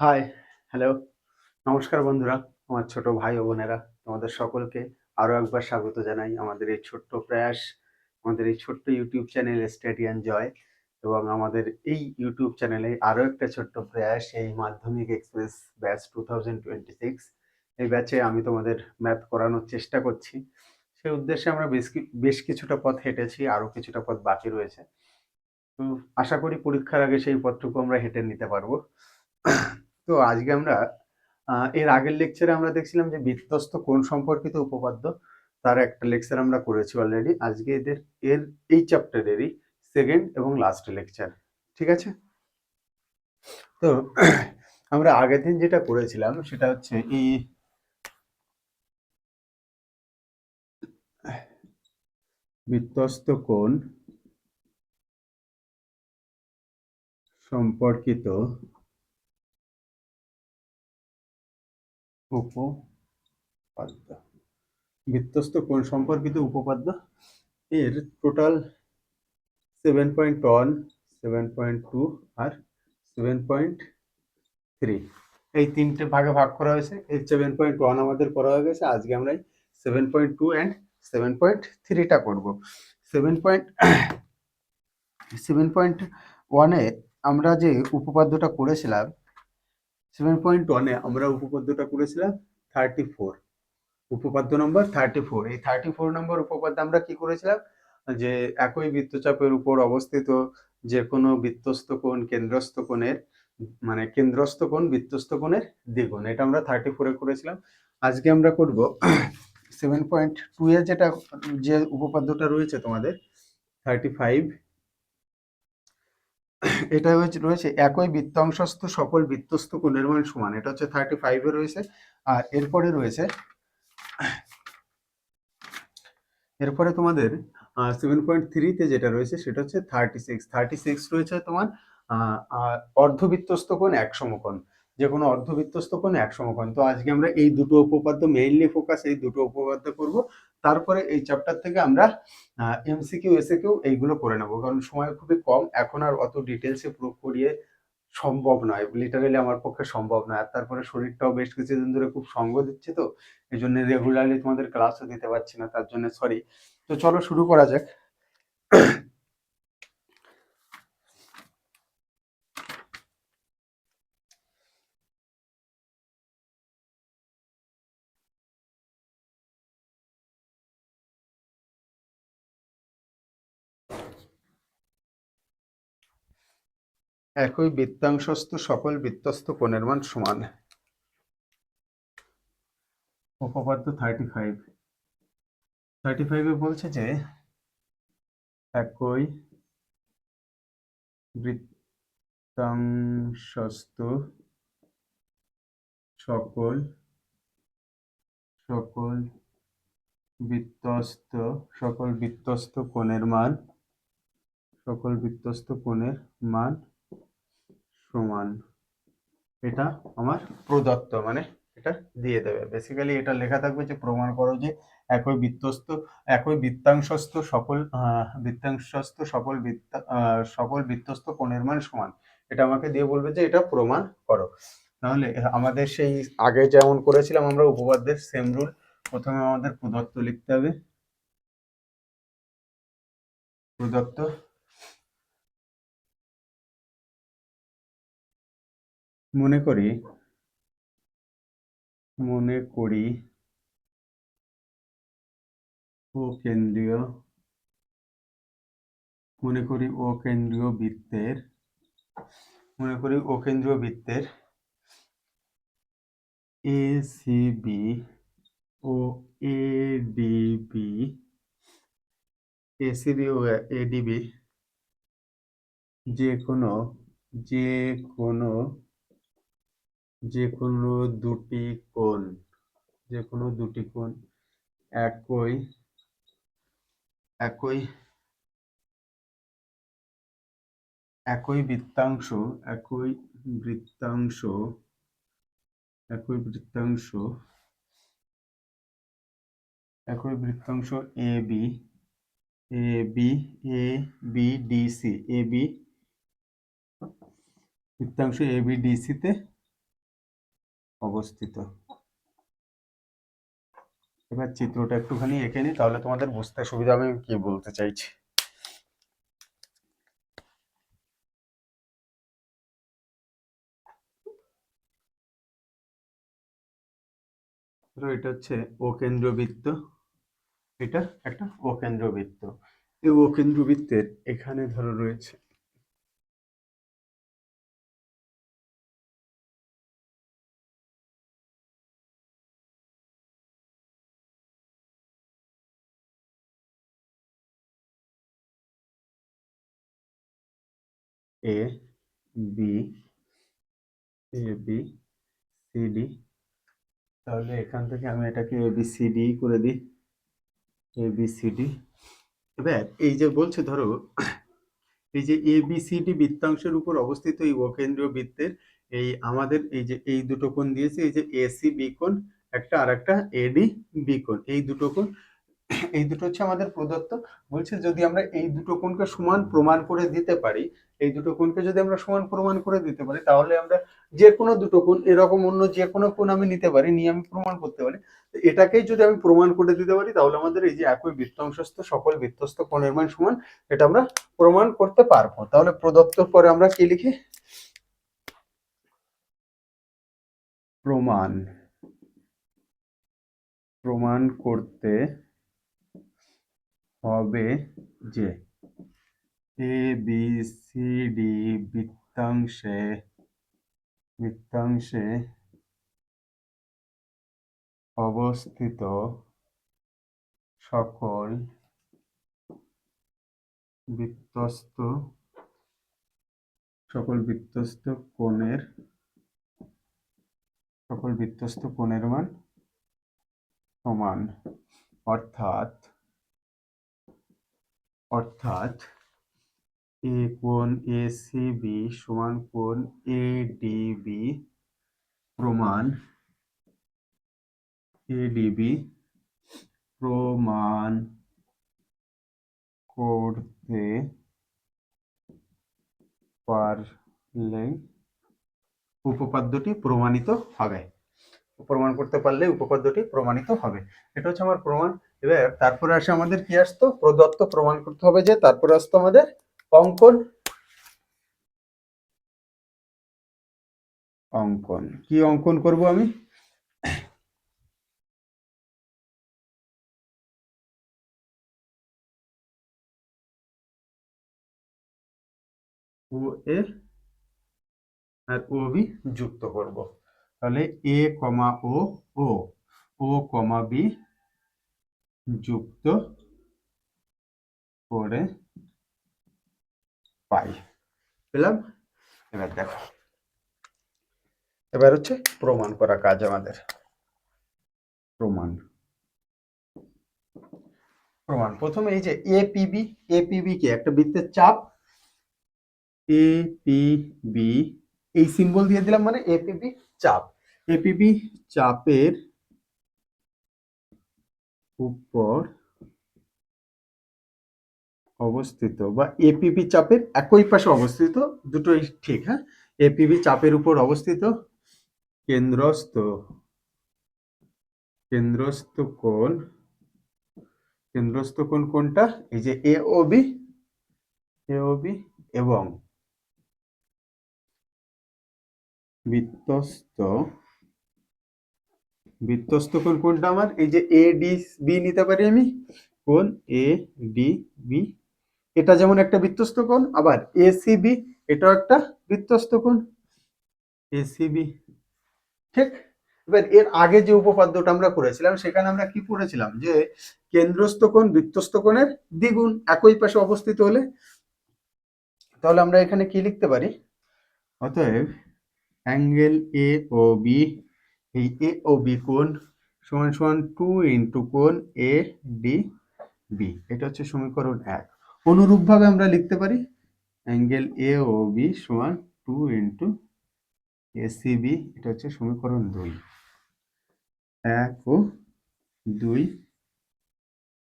High, hello, নমস্কার বন্ধুরা, আমার ছোট ভাই ও বোনেরা, তোমাদের সকলকে আরও একবার স্বাগত জানাই আমাদের এই ছোট্ট প্রয়াস, আমাদের এই ছোট্ট ইউটিউব চ্যানেল স্টাডি অ্যান্ড জয়। এবং আমাদের এই ইউটিউব চ্যানেলে আরও একটা ছোট্ট প্রয়াস, এই মাধ্যমিক এক্সপ্রেস ব্যাচ 2026। এই ব্যাচে আমি তোমাদের ম্যাথ করানোর চেষ্টা করছি। সেই উদ্দেশ্যে আমরা বেশ কিছুটা পথ হেঁটেছি, আরও কিছুটা পথ বাকি রয়েছে। তো আশা করি পরীক্ষার আগে সেই পথটুকু আমরা হেঁটে নিতে পারবো। তো আজকে আমরা এর আগের লেকচারে আমরা দেখছিলাম যে বৃত্তস্থ কোণ সম্পর্কিত উপপাদ্য, তার একটা লেকচার আমরা করেছি অলরেডি। আজকে এর এই চ্যাপ্টারেরই সেকেন্ড এবং লাস্ট লেকচার, ঠিক আছে? তো আমরা আগের দিন যেটা করেছিলাম সেটা হচ্ছে এই বৃত্তস্থ কোণ সম্পর্কিত উপপাদ্য, বৃত্তস্থ কোণ সম্পর্কিত উপপাদ্য এর টোটাল 7.1, 7.2 আর 7.3, এই তিনটে ভাগে ভাগ করা হয়েছে। এই 7.1 আমাদের করা হয়ে গেছে। আজকে আমরা 7.2 অ্যান্ড 7.3টা করবো। 7.1-এ আমরা যে উপপাদ্যটা করেছিলাম, 7.1-এ আমরা উপপাদ্যটা করেছিলাম 34, উপপাদ্য নম্বর 34। এই 34 নম্বর উপপাদ্য আমরা কি করেছিলাম, যে একই বৃত্তচাপের উপর অবস্থিত যে কোনো বৃত্তস্থ কোণ কেন্দ্রস্থ কোণের, মানে কেন্দ্রস্থ কোণ বৃত্তস্থ কোণের দ্বিগুণ, এটা আমরা 34-এ করেছিলাম। আজকে আমরা করব 7.2-এ যেটা, যে উপপাদ্যটা রয়েছে তোমাদের 35। এটা রয়েছে একই বৃত্তাংশস্থ সকল বৃত্তস্থ কোণের মান সমান, এটা হচ্ছে 35-এ রয়েছে। আর এরপরে তোমাদের 7.3-তে যেটা রয়েছে সেটা হচ্ছে 36 রয়েছে তোমার অর্ধবৃত্তস্থ কোণ এক সমকোণ, যে কোনো অর্ধবৃত্তস্থ কোণ এক সমকোণ। তো আজকে আমরা এই দুটো উপপাদ্য, মেইনলি ফোকাস এই দুটো উপপাদ্য করব। তারপরে এই চ্যাপ্টার থেকে আমরা এমসিকিউ এসএকিউ এইগুলো করে নেবো, কারণ সময় খুবই কম, এখন আর অত ডিটেলসে প্রুফ করিয়ে সম্ভব নয়, লিটারালি আমার পক্ষে সম্ভব নয়। আর তারপরে শরীরটাও বেশ কিছুদিন ধরে খুব সঙ্গ দিচ্ছে, তো এই জন্য রেগুলারলি তোমাদের ক্লাসও দিতে পারছি না, তার জন্য সরি। তো চলো শুরু করা যাক। একই বৃত্তাংশস্থ সকল বৃত্তস্থ কোণের মান সমান, উপপাদ্য 35-এ বলছে যে একই বৃত্তাংশস্থ সকল সকল বৃত্তস্থ কোণের মান সমান। এটা আমার প্রদত্ত, মানে এটা দিয়ে দেবে। বেসিক্যালি এটা লেখা থাকবে যে প্রমাণ করো যে একই বৃত্তাংশস্থ সকল বৃত্তস্থ কোণের মান সমান। এটা আমাকে দিয়ে বলবে যে এটা প্রমাণ করো। তাহলে আমাদের সেই আগে যেমন করেছিলাম আমরা উপপাদ্যের সেম রুল, প্রথমে আমাদের প্রদত্ত লিখতে হবে। প্রদত্ত মনে করি ও কেন্দ্রীয় বৃত্তের এসিবি ও এডিবি যে কোনো যে কোনো যে কোনো দুটি কোণ একই একই একই বৃত্তাংশ একই বৃত্তাংশ একই বৃত্তাংশ একই বৃত্তাংশ A B DC বৃত্তাংশ A B DC তে অবস্থিত। এবার চিত্রটা একটুখানি এঁকে নিই, তাহলে তোমাদের বুঝতে সুবিধা হবে আমি কি বলতে চাইছি। ধরো এটা হচ্ছে ও কেন্দ্রবৃত্ত, এটা একটা ও কেন্দ্রবৃত্ত। এই ও কেন্দ্রবৃত্তের এখানে ধরো রয়েছে A B, A B C D. তাহলে এখান থেকে আমি এটাকে এ বি সি ডি করে দিই, এ বি সি ডি। এবার এই যে বলছে ধরো এই যে এ বি সি ডি বৃত্তাংশের উপর অবস্থিত এই অকেন্দ্রীয় বৃত্তের এই আমাদের এই যে এই দুটো কোণ দিয়েছে, এই যে এসি বি কোণ একটা, আর একটা এডি বি কোণ, এই দুটো কোণ, এই দুটো হচ্ছে আমাদের প্রদত্ত। বলছে যদি আমরা এই দুটো কোণকে সমান প্রমাণ করে দিতে পারি, এই দুটো কোণকে যদি আমরা সমান প্রমাণ করে দিতে পারি, তাহলে আমরা যে কোনো দুটো কোণ, এরকম অন্য যে কোনো কোণ আমি নিতে পারি, নিয়ে আমি প্রমাণ করতে পারি। এটাকেই যদি আমি প্রমাণ করে দিতে পারি, তাহলে আমাদের এই যে একই বৃত্তাংশস্থ সকল বৃত্তস্থ কোণের মান সমান, এটা আমরা প্রমাণ করতে পারবো। তাহলে প্রদত্ত পরে আমরা কি লিখি? প্রমাণ, প্রমাণ করতে হবে যে এ বি সি ডি বৃত্তাংশে বৃত্তাংশে অবস্থিত সকল বৃত্তস্থ কোণের মান সমান। অর্থাৎ এ কোণ এ সি বি সমান কোণ এ ডি বি প্রমাণ এডিবি প্রমাণ করতে পারলে উপপাদ্যটি প্রমাণিত হবে। প্রমাণ করতে পারলে উপপাদ্যটি প্রমাণিত হবে। এটা হচ্ছে আমার প্রমাণ। এবার তারপরে আসে আমাদের কি আসতো? প্রদত্ত প্রমাণ করতে হবে যে, তারপরে আসতো আমাদের অঙ্কন। অঙ্কন কি অঙ্কন করব আমি? ও এ আর ও বি যুক্ত করব। তাহলে এ কমা ও, ও ও কমা বি যুক্ত করে পাই, পেলাম। এবার দেখো, এবার হচ্ছে প্রমাণ করা কাজ আমাদের। প্রমাণ, প্রথমে এই যে এপিবি, এপিবি কি একটা বৃত্তের চাপ, এপিবি এই সিম্বল দিয়ে দিলাম, মানে এপিবি চাপ। এপিবি চাপের উপর অবস্থিত, বা এপিবি চাপের একই পাশে অবস্থিত, দুটোই ঠিক, হ্যাঁ। এপিবি চাপের উপর অবস্থিত কেন্দ্রস্থ কেন্দ্রস্থ কোণ, কেন্দ্রস্থ কোণ কোনটা? এই যে এ ও বি, এ ও বি এবং বৃত্তস্থ বৃত্তস্থ কোণ কোনটা আমার? এই যে এ ডি বি নিতে পারি আমি, কোণ এ ডি বি। এটা যেমন একটা বৃত্তস্থ কোণ, আবার এসিবি এটাও একটা বৃত্তস্থ কোণ, এসিবি, ঠিক। এবার এর আগে যে উপপাদ্যটা আমরা করেছিলাম, সেখানে আমরা কি করেছিলাম? যে কেন্দ্রস্থ কোণ বৃত্তস্থ কোণের দ্বিগুণ একই পাশে অবস্থিত হলে। তাহলে আমরা এখানে কি লিখতে পারি? অতএব অ্যাঙ্গেল এ ও বি, এই এ ও বি কোণ সমান সমান 2 ইন্টু কোণ এ ডি বি। এটা হচ্ছে সমীকরণ 1। অনুরূপভাবে আমরা লিখতে পারি অ্যাঙ্গেল এ ও বি সমান 2 ইন্টু এসিবি। এটা হচ্ছে সমীকরণ 2। 1 ও 2,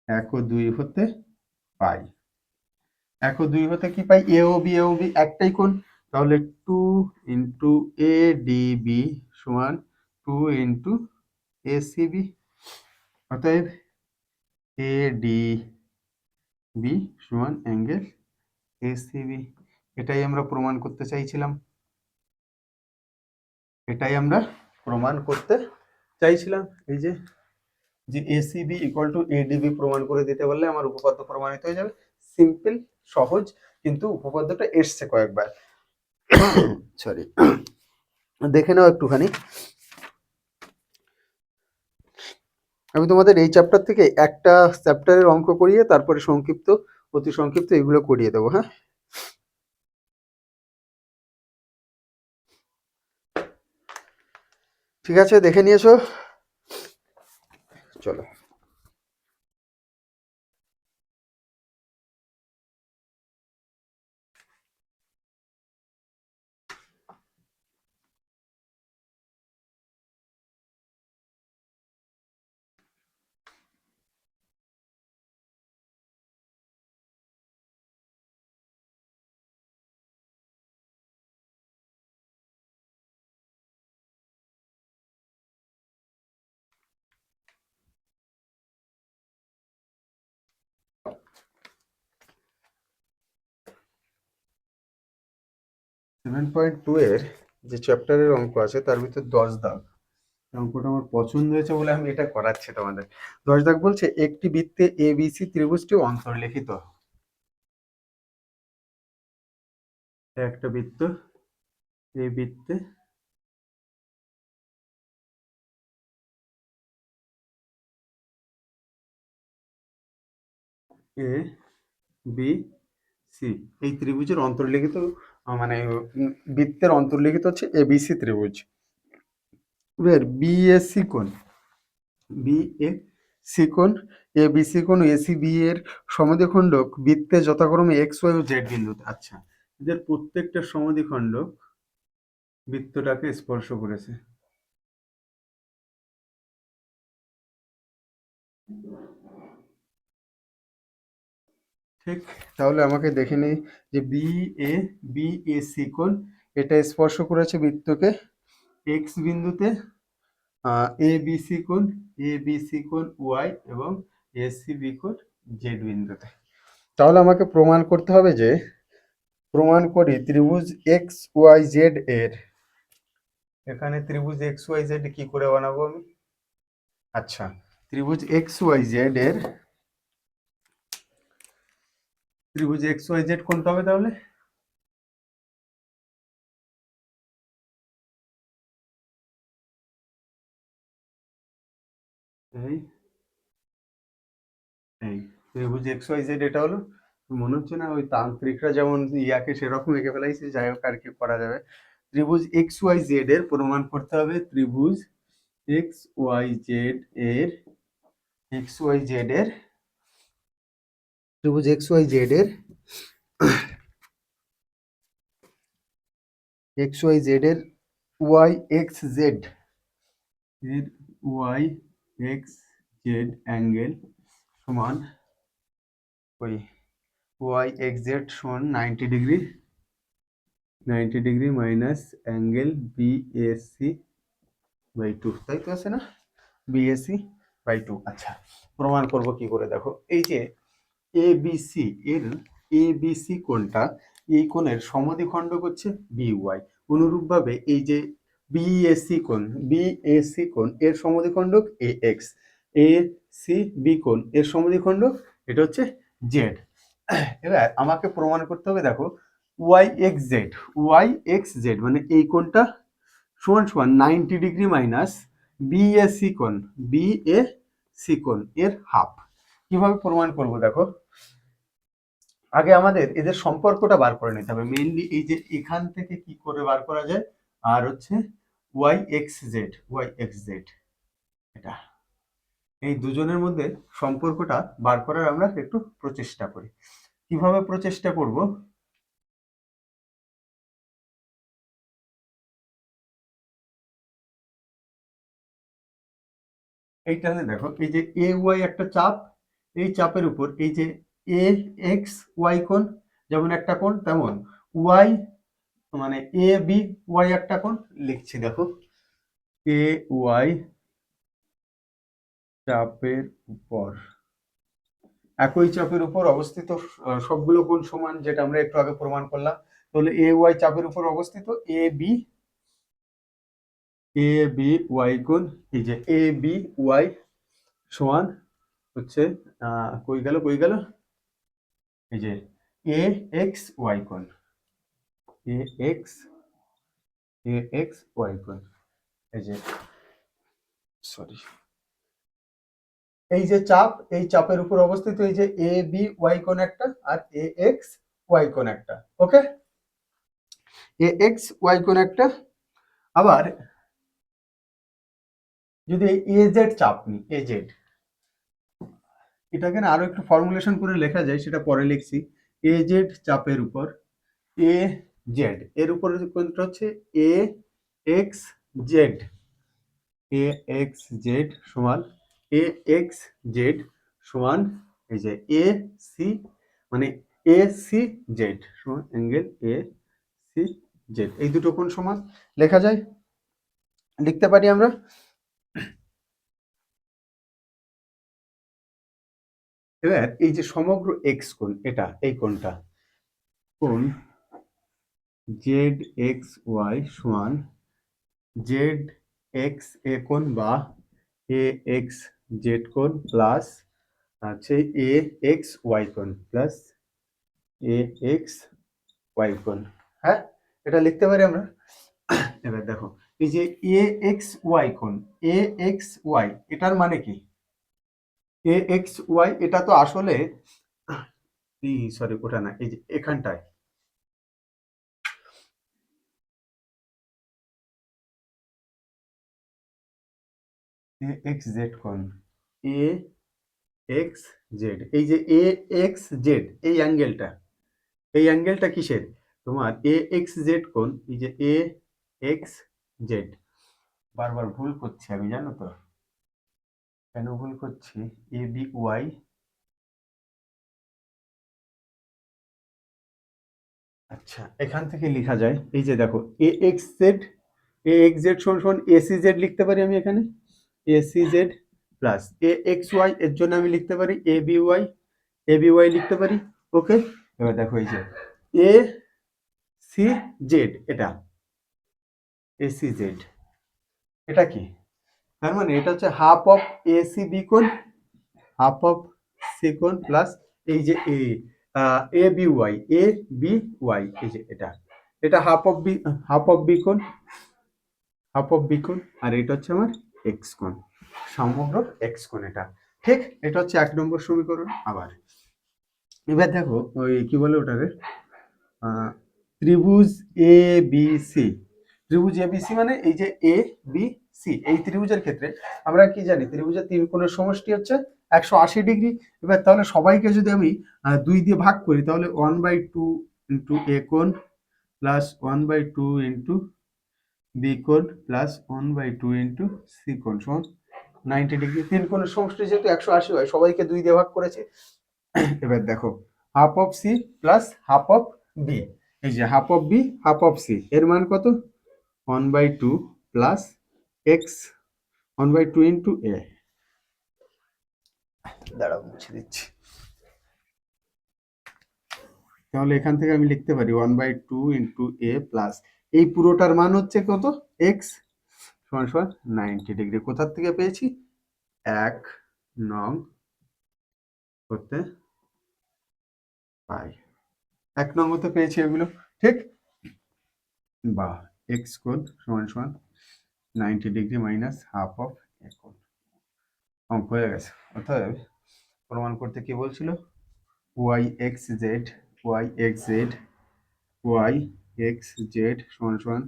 1 ও 2 হতে পাই, 1 ও 2 হতে কি পাই? এ ও বি একটাই কোণ। তাহলে 2 ইন্টু এ ডি বি সমান টু ইন্টু এসিবি, অতএব এডিবি সমান অ্যাঙ্গেল এসিবি। এটাই আমরা প্রমাণ করতে চাইছিলাম, এই যে এসিবি ইকুয়াল টু এডিবি প্রমাণ করে দিতে পারলে আমার উপপাদ্য প্রমাণিত হয়ে যাবে। সিম্পল, সহজ, কিন্তু উপপাদ্যটা এসছে কয়েকবার। সরি, দেখে নাও একটুখানি। আমি তোমাদের এই চ্যাপ্টার থেকে একটা চ্যাপ্টারের অঙ্ক করিয়ে তারপরে সংক্ষিপ্ত, অতি সংক্ষিপ্ত এগুলো করিয়ে দেবো। হ্যাঁ, ঠিক আছে, দেখে নিয়েছো, চলো। 7.2 এর যে চ্যাপ্টারের অঙ্ক আছে তার ভিতর 10 দাগ, অঙ্কটা আমার পছন্দ হয়েছে বলে আমি এটা করাচ্ছি তোমাদের। 10 দাগ বলছে একটি বৃত্তে এবিসি ত্রিভুজটি অন্তর্লিখিত। একটা বৃত্ত, এই বৃত্তে এ বি সি, এই ত্রিভুজের অন্তর্লিখিত, মানে বৃত্তের অন্তর্লিখিত হচ্ছে এবিসি ত্রিভুজ। এবার বিএসি কোণ, বিএসি কোণ, এবিসি কোণ, এসিবি এর সমদ্বিখণ্ডক বৃত্তে যথাক্রমে এক্স ওয়াই ও জেড বিন্দুতে। আচ্ছা, এদের প্রত্যেকটা সমদ্বিখণ্ডক বৃত্তটাকে স্পর্শ করেছে। ঠিক, তাহলে আমাকে দেখে নেই যে বিএসি কোণ, এটা স্পর্শ করেছে বৃত্তকে এক্স বিন্দুতে, এবিসি কোণ ওয়াই এবং এসিবি কোণ জেড বিন্দুতে। তাহলে আমাকে প্রমাণ করতে হবে যে, প্রমাণ করি ত্রিভুজ এক্স ওয়াই জেড এর, এখানে ত্রিভুজ এক্স ওয়াই জেড কি করে বানাবো আমি? আচ্ছা, ত্রিভুজ এক্স ওয়াই জেড এর, ত্রিভুজ এক্স ওয়াই জেড কোনটা হবে তাহলে? এই এই ত্রিভুজ এক্স ওয়াই জেড এটা হলো, মনে হচ্ছে না ওই তান্ত্রিকরা যেমন ইয়াকে সেরকম এঁকে ফেলাইছে, যাই হোক আর কি করা যাবে। ত্রিভুজ এক্স ওয়াই জেড এর প্রমাণ করতে হবে, ত্রিভুজ এক্স ওয়াই জেড এর, এক্স ওয়াই জেড এর, ত্রিভুজ এক্স ওয়াই জেড এর, এক্স ওয়াই জেড এর ওয়াই এক্স জেড এর, ওয়াই এক্স জেড অ্যাঙ্গেল সমান ওই ওয়াই এক্স জেড সমান 90 degree, 90 degree minus angle BAC by 2, তাই তো আছে না? BAC by 2। আচ্ছা, প্রমাণ করব কি করে, দেখো এই যে এবিসি এর, এবিসি কোণটা, এই কোণের সমদ্বিখণ্ডক হচ্ছে বিওয়াই। অনুরূপভাবে এই যে বিএসি কোণ, বিএসি কোণ এর সমদ্বিখণ্ডক এ এক্স, এ সি বি কোণ এর সমদ্বিখণ্ডক এটা হচ্ছে জেড। এবার আমাকে প্রমাণ করতে হবে, দেখো Y x Z, Y x Z মানে এই কোণটা সমান সমান 90 ডিগ্রি মাইনাস বিএসি কোণ, বিএসি কোণ এর হাফ। কিভাবে প্রমাণ করব দেখো, আগে আমাদের এদের সম্পর্কটা বার করে নিতে হবে। মেইনলি এই যে এখান থেকে কি করে বার করা যায়, আর হচ্ছে Y x Z, Y x Z, এটা এই দুজনের মধ্যে সম্পর্কটা বার করার আমরা একটু প্রচেষ্টা করি। কিভাবে প্রচেষ্টা করব, এইটাতে দেখো এই যে এ ওয়াই একটা চাপ, এই চাপের উপর এই যে এ এক্স ওয়াই কোণ যেমন একটা কোণ, তেমন ওয়াই মানে এ বি ওয়াই একটা কোণ লিখছি। দেখো এ ওয়াই চাপের উপর, একই চাপের উপর অবস্থিত সবগুলো কোণ সমান, যেটা আমরা একটু আগে প্রমাণ করলাম। তাহলে এ ওয়াই চাপের উপর অবস্থিত এ বি ওয়াই কোণ, এই যে এ বি ওয়াই সমান হচ্ছে কই গেল, এই যে এ এক্স ওয়াই কোণ, এ এক্স ওয়াই কোণ, এই যে সরি, এই যে চাপ, এই চাপের উপর অবস্থিত এই যে এ বি ওয়াই কোণ একটা আর এ এক্স ওয়াই কোণ একটা। ওকে, এ এক্স ওয়াই কোণ একটা। আবার যদি এ জেড চাপ নিই, এ জেড, এটাকে না আরো একটু ফর্মুলেশন করে লেখা যায়, সেটা পরে লিখছি। এ জেড চাপের উপর এ জেড, এর উপরে কোণটা হচ্ছে এ এক্স জেড, এ এক্স জেড সমান এ এক্স জেড সমান এই যে এ সি, মানে এ সি জেড সমান অ্যাঙ্গেল এ সি জেড, এই দুটো কোণ সমান লেখা যায়, লিখতে পারি আমরা। এবার এই যে সমগ্র এক্স কোণ, এটা এই কোণটা, কোণ জেড এক্স ওয়াই সমান জেড এক্স এ কোণ বা এ এক্স জেড কোণ প্লাস আছে এ এক্স ওয়াই কোণ প্লাস এ এক্স ওয়াই কোণ। হ্যাঁ, এটা লিখতে পারি আমরা। এবার দেখো এই যে এ এক্স ওয়াই কোণ, এ এক্স ওয়াই এটার মানে কি, এ এক্স ওয়াই এটা তো আসলে সরি ওটা না, এই যে এখানটায় এ এক্স জেড কোণ, এ এক্স জেড, এই যে এ এক্স জেড এই অ্যাঙ্গেলটা, এই অ্যাঙ্গেলটা কিসের, তোমার এ এক্স জেড কোণ, এই যে এ এক্স জেড, বারবার ভুল করছি আমি জানো তো, কেন ভুল করছি, এ বি ওয়াই, আচ্ছা এখান থেকে লেখা যায়, এই যে দেখো এ এক্স জেড, এ এক্স জেড সমান সমান এসি জেড লিখতে পারি আমি এখানে, এসি জেড প্লাস এ এক্স ওয়াই, এর জন্য আমি লিখতে পারি এ বি ওয়াই লিখতে পারি। ওকে, এবার দেখো এই যে এ সি জেড, এটা এসি জেড, এটা কি, তার মানে এটা হচ্ছে half of A C B কোণ, হাফ অফ সি কোণ প্লাস এই যে A B Y, A B Y, এই যে এটা, এটা হাফ অফ বি কোণ, হাফ অফ বি কোণ, আর এটা হচ্ছে আমার এক্স কোণ, সমগ্র এক্স কোণ এটা। ঠিক, এটা হচ্ছে 1 নম্বর সমীকরণ। আবার এবার দেখো ওই কি বলে ওটাকে, ত্রিভুজ এ বি সি, ত্রিভুজ এ বি সি মানে এই যে এ বি সি, এই ত্রিভুজের ক্ষেত্রে আমরা কি জানি, ত্রিভুজের তিন কোণের সমষ্টি হচ্ছে 180 ডিগ্রি। এবার তাহলে সবাইকে যদি আমি 2 দিয়ে ভাগ করি, তাহলে 1/2 ইন্টু এ কোণ প্লাস 1/2 ইন্টু বি কোণ প্লাস 1/2 ইন্টু সি কোণ সমান 90 ডিগ্রি। তিন কোণের সমষ্টি যেহেতু 180 হয়, সবাইকে 2 দিয়ে ভাগ করেছে। এবার দেখো half of C plus half of B, এই যে half of B half of C, এর মান কত, 1/2 প্লাস এক্স 1/2 ইন্টু এ, দাঁড়াও মুছে দিচ্ছি, তাহলে এখান থেকে আমি লিখতে পারি 1/2 ইন্টু এ প্লাস এই পুরোটার মান হচ্ছে কত, এক্স সমান সমান 90 ডিগ্রি। কোথার থেকে পেয়েছি, 1 নং করতে পাই, 1 নং হতে পেয়েছি এগুলো। ঠিক, বা এক্স কোণ সমান সমান 90 degree minus half of A কোণ, অঙ্ক হয়ে গেছে। অর্থাৎ প্রমাণ করতে কি বলছিল, ওয়াই x Z, Y x Z, Y x Z সমান সমান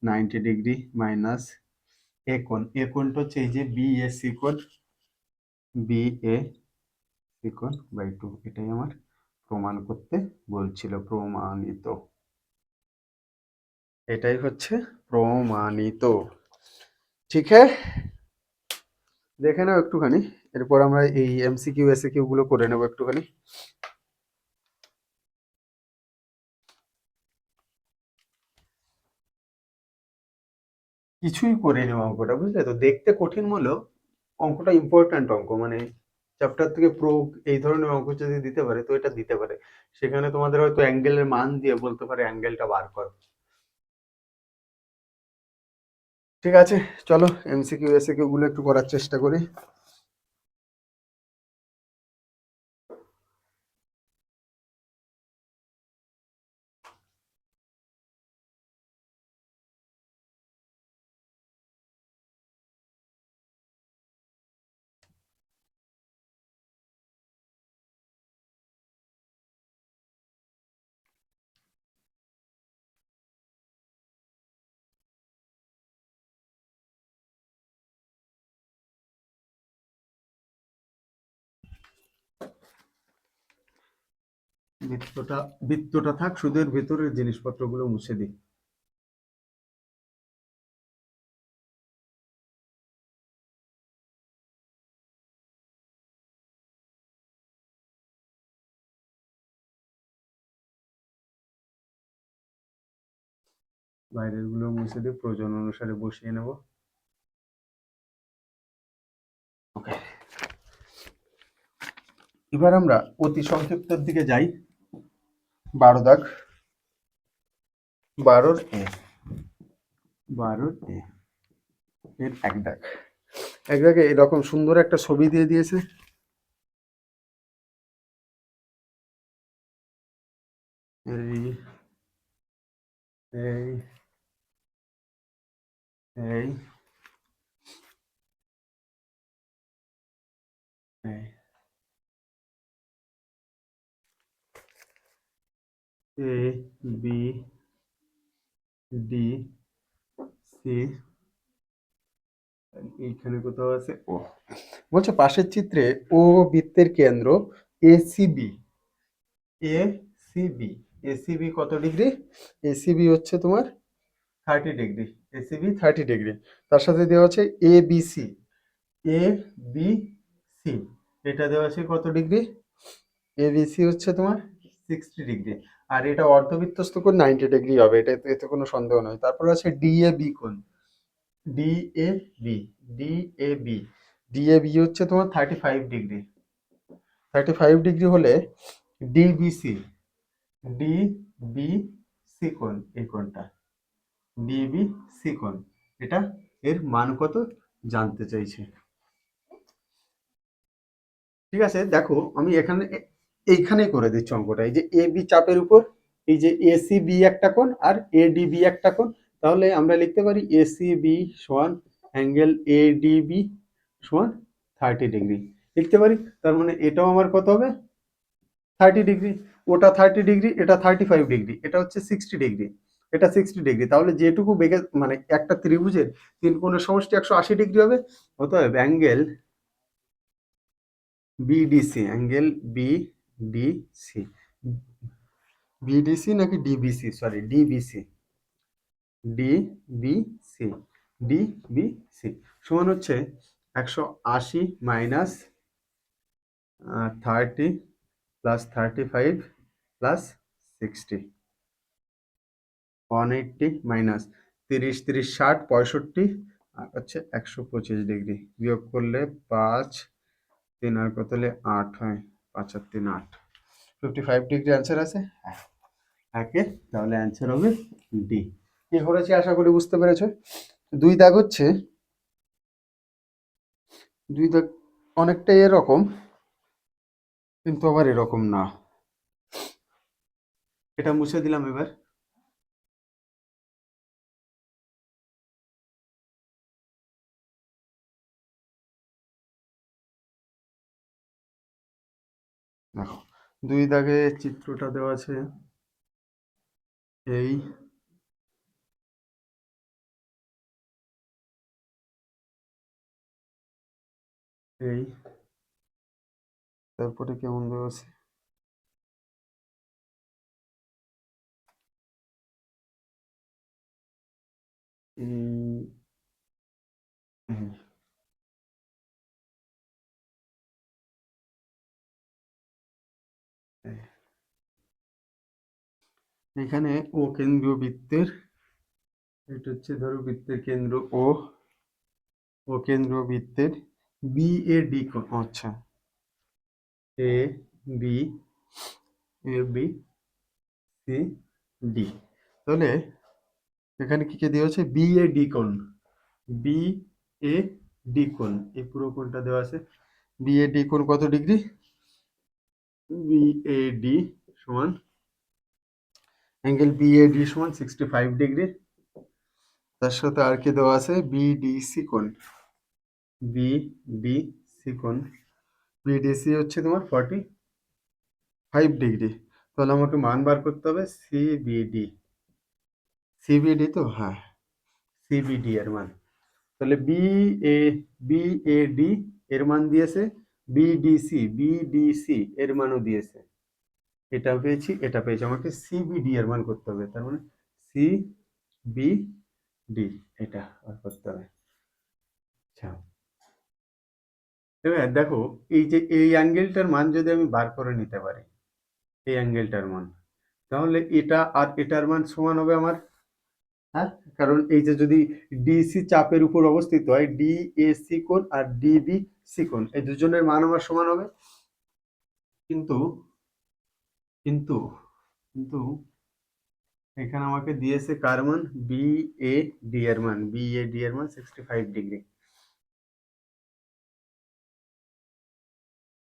90 ডিগ্রি মাইনাস এ কোণ, এ কোণটা হচ্ছে এই যে বি এ সি কোণ, বি এ সি কোণ বাই 2, এটাই আমার প্রমাণ করতে বলছিল, প্রমাণিত, এটাই হচ্ছে প্রমাণিত। ঠিক আছে, দেখে নাও একটুখানি, এরপর আমরা এই এমসিকিউ এসিকিউ গুলো করে নেবো একটুখানি। কিছুই করিনি অঙ্কটা, বুঝলে তো? দেখতে কঠিন হলেও অঙ্কটা ইম্পর্ট্যান্ট অঙ্ক, মানে চ্যাপ্টার থেকে প্রো এই ধরনের অঙ্ক যদি দিতে পারে তো এটা দিতে পারে। সেখানে তোমাদের হয়তো অ্যাঙ্গেলের মান দিয়ে বলতে পারে অ্যাঙ্গেলটা বার করো। ঠিক আছে, চলো এমসিকিউ এসিকিউ গুলো একটু করার চেষ্টা করি। বৃত্তটা বৃত্তটা থাক, শুধু এর ভেতরের জিনিসপত্রগুলো মুছে দিই। বাইরের গুলো মুছে দিয়ে প্রয়োজন অনুসারে বসিয়ে নেব। ওকে, এবার আমরা অতি সংক্ষিপ্তের দিকে যাই। 12 দাগ, 12 এ, 12 এ এর 1 দাগ। 1 দাগে এরকম সুন্দর একটা ছবি দিয়ে দিয়েছে। এই এই এই এই এ বি ডি সি, এইখানে কোথাও আছে ও। বলছে পাশের চিত্রে ও বৃত্তের কেন্দ্র এসিবি, এসিবি, এসিবি কত ডিগ্রি? এসিবি হচ্ছে তোমার 30 ডিগ্রি। ACB 30 degree. তার সাথে দেওয়া আছে এ বি সি, এ বি সি, এটা দেওয়া আছে কত ডিগ্রি? এ বি সি হচ্ছে তোমার 60 ডিগ্রি। আর এটা অর্ধবৃত্তস্থ কোণ 90 ডিগ্রি হবে, এটা এতে কোনো সন্দেহ নয়। তারপর আছে ডি এ বি কোণ, D A B, D A B, D A B হচ্ছে তোমার 35 ডিগ্রি। 35 ডিগ্রি হলে ডিবিসি, ডিবিসি কোণ, এই কোণটা ডিবিসি কোণ, এটা এর মান কত জানতে চাইছে। ঠিক আছে, দেখো আমি এখানে এইখানে করে দিচ্ছি অঙ্কটা। এই যে এ বি চাপের উপর এই যে এসি বি একটা কোণ আর এডিবি একটা কোণ, তাহলে আমরা লিখতে পারি এসি বি সমান অ্যাঙ্গেল এডিবি সমান 30 ডিগ্রি লিখতে পারি। তার মানে এটাও আমার কত হবে? 30 ডিগ্রি। ওটা 30 ডিগ্রি, এটা 35 ডিগ্রি, এটা হচ্ছে 60 ডিগ্রি, এটা 60 ডিগ্রি। তাহলে যেটুকু বেগে মানে একটা ত্রিভুজের তিন কোণের সমষ্টি 180 ডিগ্রি হবে। অতএব angle BDC, angle BDC, BDC নাকি DBC, sorry DBC, DBC, DBC সমান হচ্ছে 180 মাইনাস 30 প্লাস 35 প্লাস 60, 180 মাইনাস 30 30 60 65, আর হচ্ছে 125 ডিগ্রি। বিয়োগ করলে 5 3 আর কত হলে 8 হয়, 5 আর 3 8, 55 ডিগ্রি অ্যান্সার আছে একে। তাহলে অ্যান্সার হবে ডি। কি করেছি আশা করি বুঝতে পেরেছো। 2 দাগ হচ্ছে, 2 দাগ অনেকটাই এরকম কিন্তু আবার এরকম না। এটা মুছে দিলাম এবার। দেখো 2 দাগে চিত্রটা দেওয়া আছে এই, এই, তারপরে কেমন দেওয়া আছে এই, এই, এই। এখানে ও কেন্দ্রীয় বৃত্তের এটা হচ্ছে ধরো বৃত্তের কেন্দ্র ও, ও কেন্দ্র বৃত্তের বি এ ডি কোণ, আচ্ছা A B, A B C D. তাহলে এখানে কি কি দেওয়া আছে, বি এ ডি কোণ, বি এ ডি কোণ, এই পুরো কোণটা দেওয়া আছে। বি এ ডি কোণ কত ডিগ্রি, বি এ ডি সমান অ্যাঙ্গেল বি এ ডি সমান 65 ডিগ্রি। তার সাথে আর কি দেওয়া আছে, বিডিসি কোণ, বিডিসি কোণ, বিডিসি হচ্ছে তোমার 45 ডিগ্রি। তাহলে আমাকে মান বার করতে হবে সিবিডি, সিবিডি তো হ্যাঁ, সিবিডি এর মান। তাহলে এ বি এ ডি এর মান দিয়েছে, বিডিসি, বিডিসি এর মানও দিয়েছে, এটা পেয়েছি এটা পেয়েছি, আমাকে সিবিডি এর মান করতে হবে। তার মানে সিবিডি এটা বার করতে হবে। আচ্ছা, এবার দেখো এই যে এই অ্যাঙ্গেলটার মান যদি আমি বার করে নিতে পারি, এই অ্যাঙ্গেলটার মান, তাহলে এটা আর এটার মান সমান হবে আমার। হ্যাঁ, কারণ এই যে যদি ডিসি চাপের উপর অবস্থিত হয়, ডিএসি কোণ আর ডিবি সি কোণ, এই দুজনের মান আমার সমান হবে। কিন্তু কিন্তু কিন্তু এখানে আমাকে দিয়েছে কার মান, বি এ ডি এর মান, বি এ ডি এর মান 65 ডিগ্রি,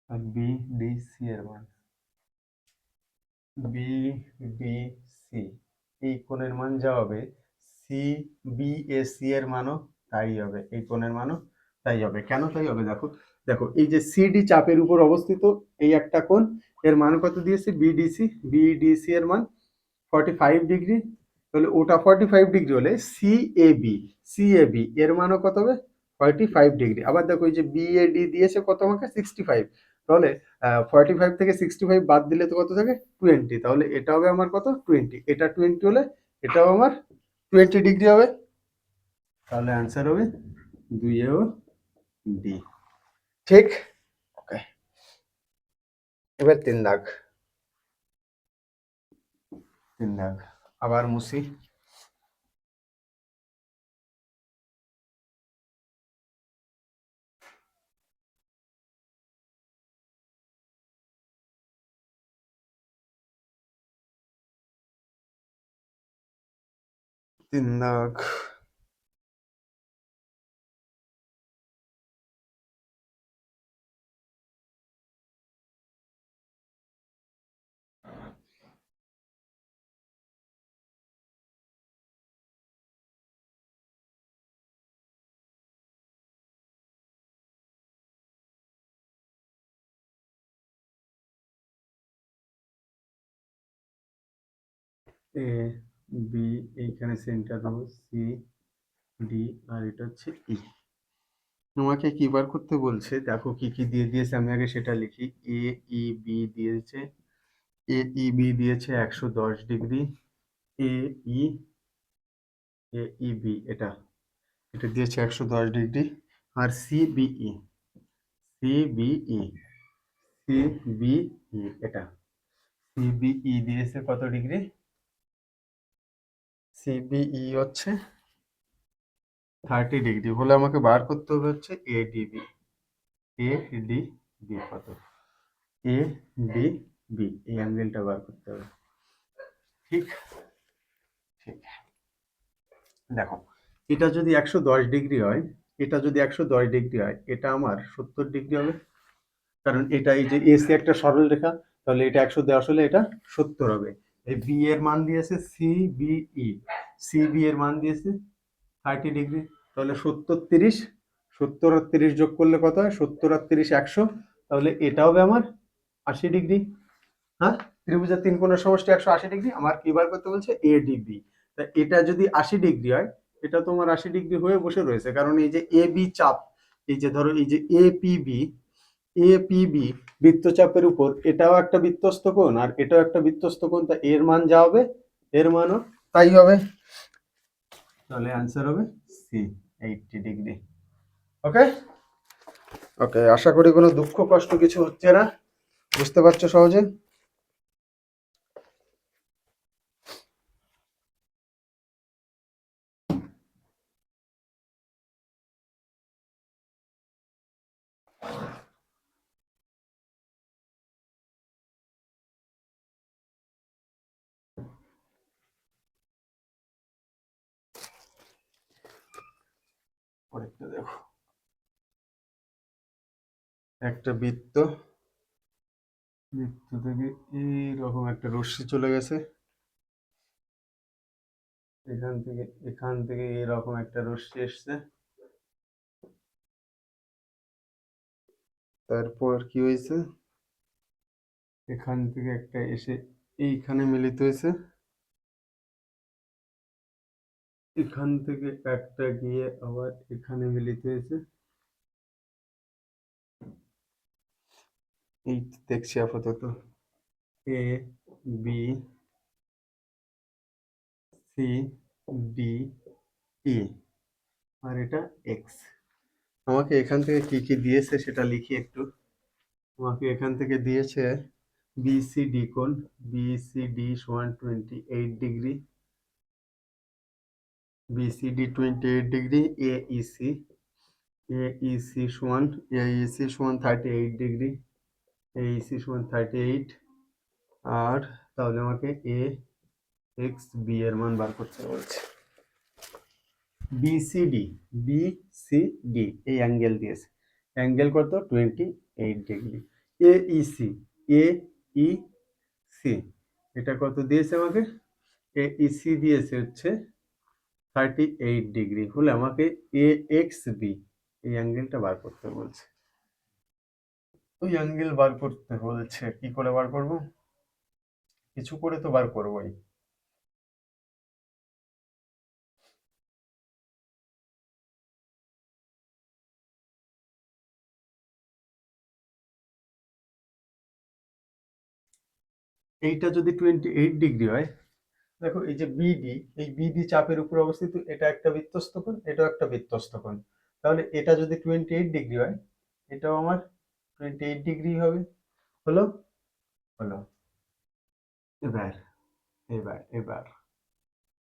আর বি ডি সি এর মান, বি ডি সি এই কোণের মান যা হবে, সি বি এ সি এর মানও তাই হবে, এই কোণের মানও তাই হবে। কেন তাই হবে দেখো, দেখো এই যে সিডি চাপের উপর অবস্থিত এই একটা কোণ, এর মান কত দিয়েছে, বিডিসি, বিডিসি এর মান 45 ডিগ্রি। তাহলে ওটা 45 ডিগ্রি হলে সিএবি, সিএবি এর মানও কত হবে, 45 ডিগ্রি। আবার দেখো এই যে বিএডি দিয়েছে কত আমাকে, 65। তাহলে 45 থেকে 65 বাদ দিলে তো কত থাকে, 20। তাহলে এটা হবে আমার কত, 20। এটা 20 হলে এটাও আমার 20 ডিগ্রি হবে। তাহলে অ্যান্সার হবে 2 ও ডি। ঠিক, ওকে। এবার 3 দাগ, 3 দাগ আবার মুছি। তিন দাগ, এ বি এইখানে সেন্টার হবে, সি ডি আর এটা হচ্ছে ই। তোমাকে কি বার করতে বলছে, দেখো কি কি দিয়ে দিয়েছে, আমি আগে সেটা লিখি। এ ই বি দিয়েছে, এ ই বি দিয়েছে 110 ডিগ্রি, এ ই, এ ই বি এটা, এটা দিয়েছে 110 ডিগ্রি। আর C BE, C BE, C BE এটা, সি বিই দিয়েছে কত ডিগ্রি, সি বিই হচ্ছে 30 ডিগ্রি। হলে আমাকে বার করতে হবে হচ্ছে এডিবি, এ ডি বি কত, এ ডি বি এই অ্যাঙ্গেলটা বার করতে হবে। ঠিক, ঠিক। দেখো এটা যদি 110 ডিগ্রি হয়, এটা যদি 110 ডিগ্রি হয়, এটা আমার 70 ডিগ্রি হবে। কারণ এটা এই যে এসি একটা সরল রেখা, তাহলে এটা 110 হলে এটা 70 হবে। এই বি এর মান দিয়েছে সি বিই, সি বি এর মান দিয়েছে 30 ডিগ্রি। তাহলে 70 30, 70 আর 30 যোগ করলে কত হয়, 70 আর 30 100। তাহলে এটা হবে আমার 80 ডিগ্রি। হ্যাঁ, ত্রিভুজের তিন কোণের সমষ্টি 180 ডিগ্রি। আমার কি বার করতে বলছে, এডিবি। তা এটা যদি 80 ডিগ্রি হয়, এটা তোমার 80 ডিগ্রি হয়ে বসে রয়েছে, কারণ এই যে এ বি চাপ, এই যে ধরো এই যে এপিবি, এপিবি বৃত্তচাপের উপর, এটাও একটা বৃত্তস্থ কোণ আর এটাও একটা বৃত্তস্থ কোণ, তা এর মান যা হবে এর মানও তাই হবে। তাহলে অ্যান্সার হবে সি, 80 ডিগ্রি। ওকে, ওকে, আশা করি কোনো দুঃখ কষ্ট কিছু হচ্ছে না, বুঝতে পারছো সহজে। পরেরটা দেখো, একটা বৃত্ত, বৃত্ত থেকে এইরকম একটা রশ্মি চলে গেছে, এখান থেকে এরকম একটা রশ্মি এসছে। তারপর কি হয়েছে, এখান থেকে একটা এসে এইখানে মিলিত হয়েছে, এখান থেকে একটা গিয়ে আবার এখানে মিলিত হয়েছে। এই দেখছি আপাতত এ বি সি ডি ই, আর এটা এক্স। আমাকে এখান থেকে কি কি দিয়েছে সেটা লিখি একটু। আমাকে এখান থেকে দিয়েছে বিসিডি কোণ, বিসিডি সমান 28 degree, BCD 28 degree, Aisi, Aisi সমান, এইসি সমান 38 ডিগ্রি, এইসি সমান 38। আর তাহলে আমাকে এ এক্স বি এর মান বার করতে বলছে। বিসিডি, বিসিডি এই অ্যাঙ্গেল দিয়েছে, অ্যাঙ্গেল কত 28 ডিগ্রি। এইসি, এইসি এটা কত দিয়েছে আমাকে, এইসি দিয়েছে হচ্ছে 38 ডিগ্রি, হলে আমাকে এ এক্স বি এই অ্যাঙ্গেলটা বার করতে বলছে। ওই অ্যাঙ্গেল বার করতে বলছে, কি করে বার করব, কিছু করে তো বার করবোই। এইটা যদি 28 ডিগ্রি হয়, দেখো এই যে বিডি, এই বিডি চাপের উপর অবস্থিত, এটা একটা বৃত্তস্থ কোণ, এটাও একটা বৃত্তস্থ কোণ। তাহলে এটা যদি 28 ডিগ্রি হয়, এটাও আমার 28 ডিগ্রি হবে। হলো, হলো। এবার এবার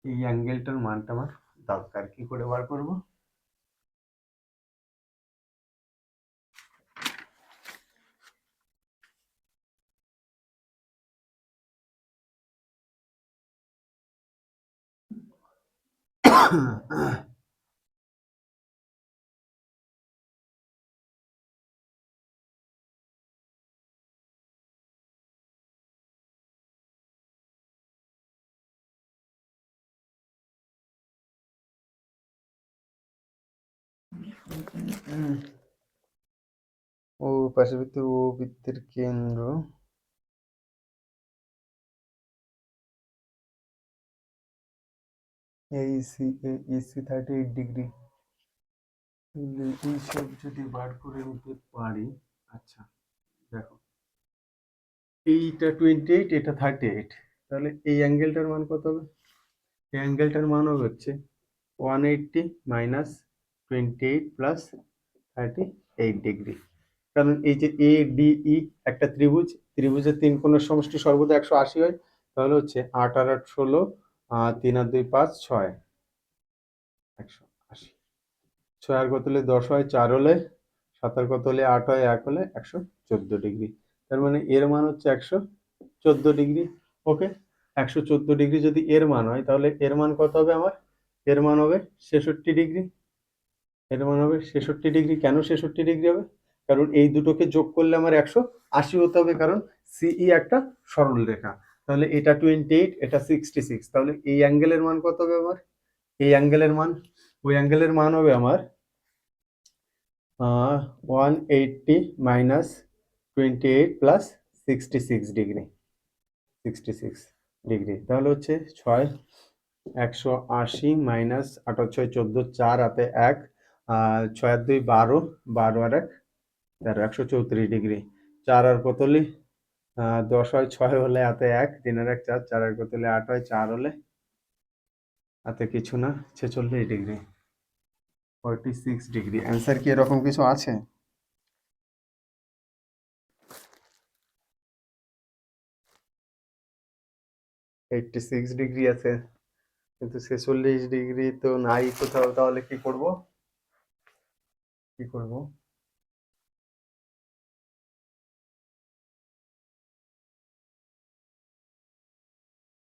এই অ্যাঙ্গেলটার মানটা আমার দরকার, কি করে বার করব। ও পাশে বৃত্ত, ও বৃত্তের কেন্দ্র এইসি, এইসি 38 ডিগ্রি, এইসব যদি বার করে নিতে পারি। আচ্ছা দেখো, এইটা 28, এটা 38, তাহলে এই অ্যাঙ্গেলটার মান কত হবে, এই অ্যাঙ্গেলটার মান হবে হচ্ছে 180 মাইনাস 28 প্লাস 38 ডিগ্রি। কারণ এই যে এ ডি ই একটা ত্রিভুজ, ত্রিভুজের তিন কোণের সমষ্টি সর্বদা 180 হয়। তাহলে হচ্ছে 8 আর 8 16, 3 আর 2 5 6, 180। 6 আর কত হলে 10 হয়, 4 হলে, 7 আর কত হলে 8 হয়, 1 হলে 114 ডিগ্রি। তার মানে এর মান হচ্ছে 114 ডিগ্রি। ওকে, 114 ডিগ্রি যদি এর মান হয়, তাহলে এর মান কত হবে আমার, এর মান হবে 66 ডিগ্রি। এর মান হবে 66 ডিগ্রি। কেন 66 ডিগ্রি হবে, কারণ এই দুটোকে যোগ করলে আমার 180 হতে হবে, কারণ সিই একটা সরল রেখা। তাহলে এটা 28, এটা 66, তাহলে এই অ্যাঙ্গেলের মান কত হবে আমার, এই অ্যাঙ্গেলের মান, ওই অ্যাঙ্গেলের মান হবে আমার 180 মাইনাস 28 প্লাস 66 ডিগ্রি, 66 ডিগ্রি। তাহলে হচ্ছে 6, 180 মাইনাস 8 আর 6 14, 4 হাতে 1, 6 আর 2 12, 12 আর 1 13, 134 ডিগ্রি। 4 আর কত হলে 10 হয়, 6 হলে হাতে 1, 3 আর 1 4, 4 আর কত হলে 8 হয়, 4 হলে হাতে কিছু না, 46 ডিগ্রি, 46 ডিগ্রি। অ্যান্সার কি এরকম কিছু আছে? 86 ডিগ্রি আছে, কিন্তু 46 ডিগ্রি তো নাই কোথাও, তাহলে কি করব, কি করব?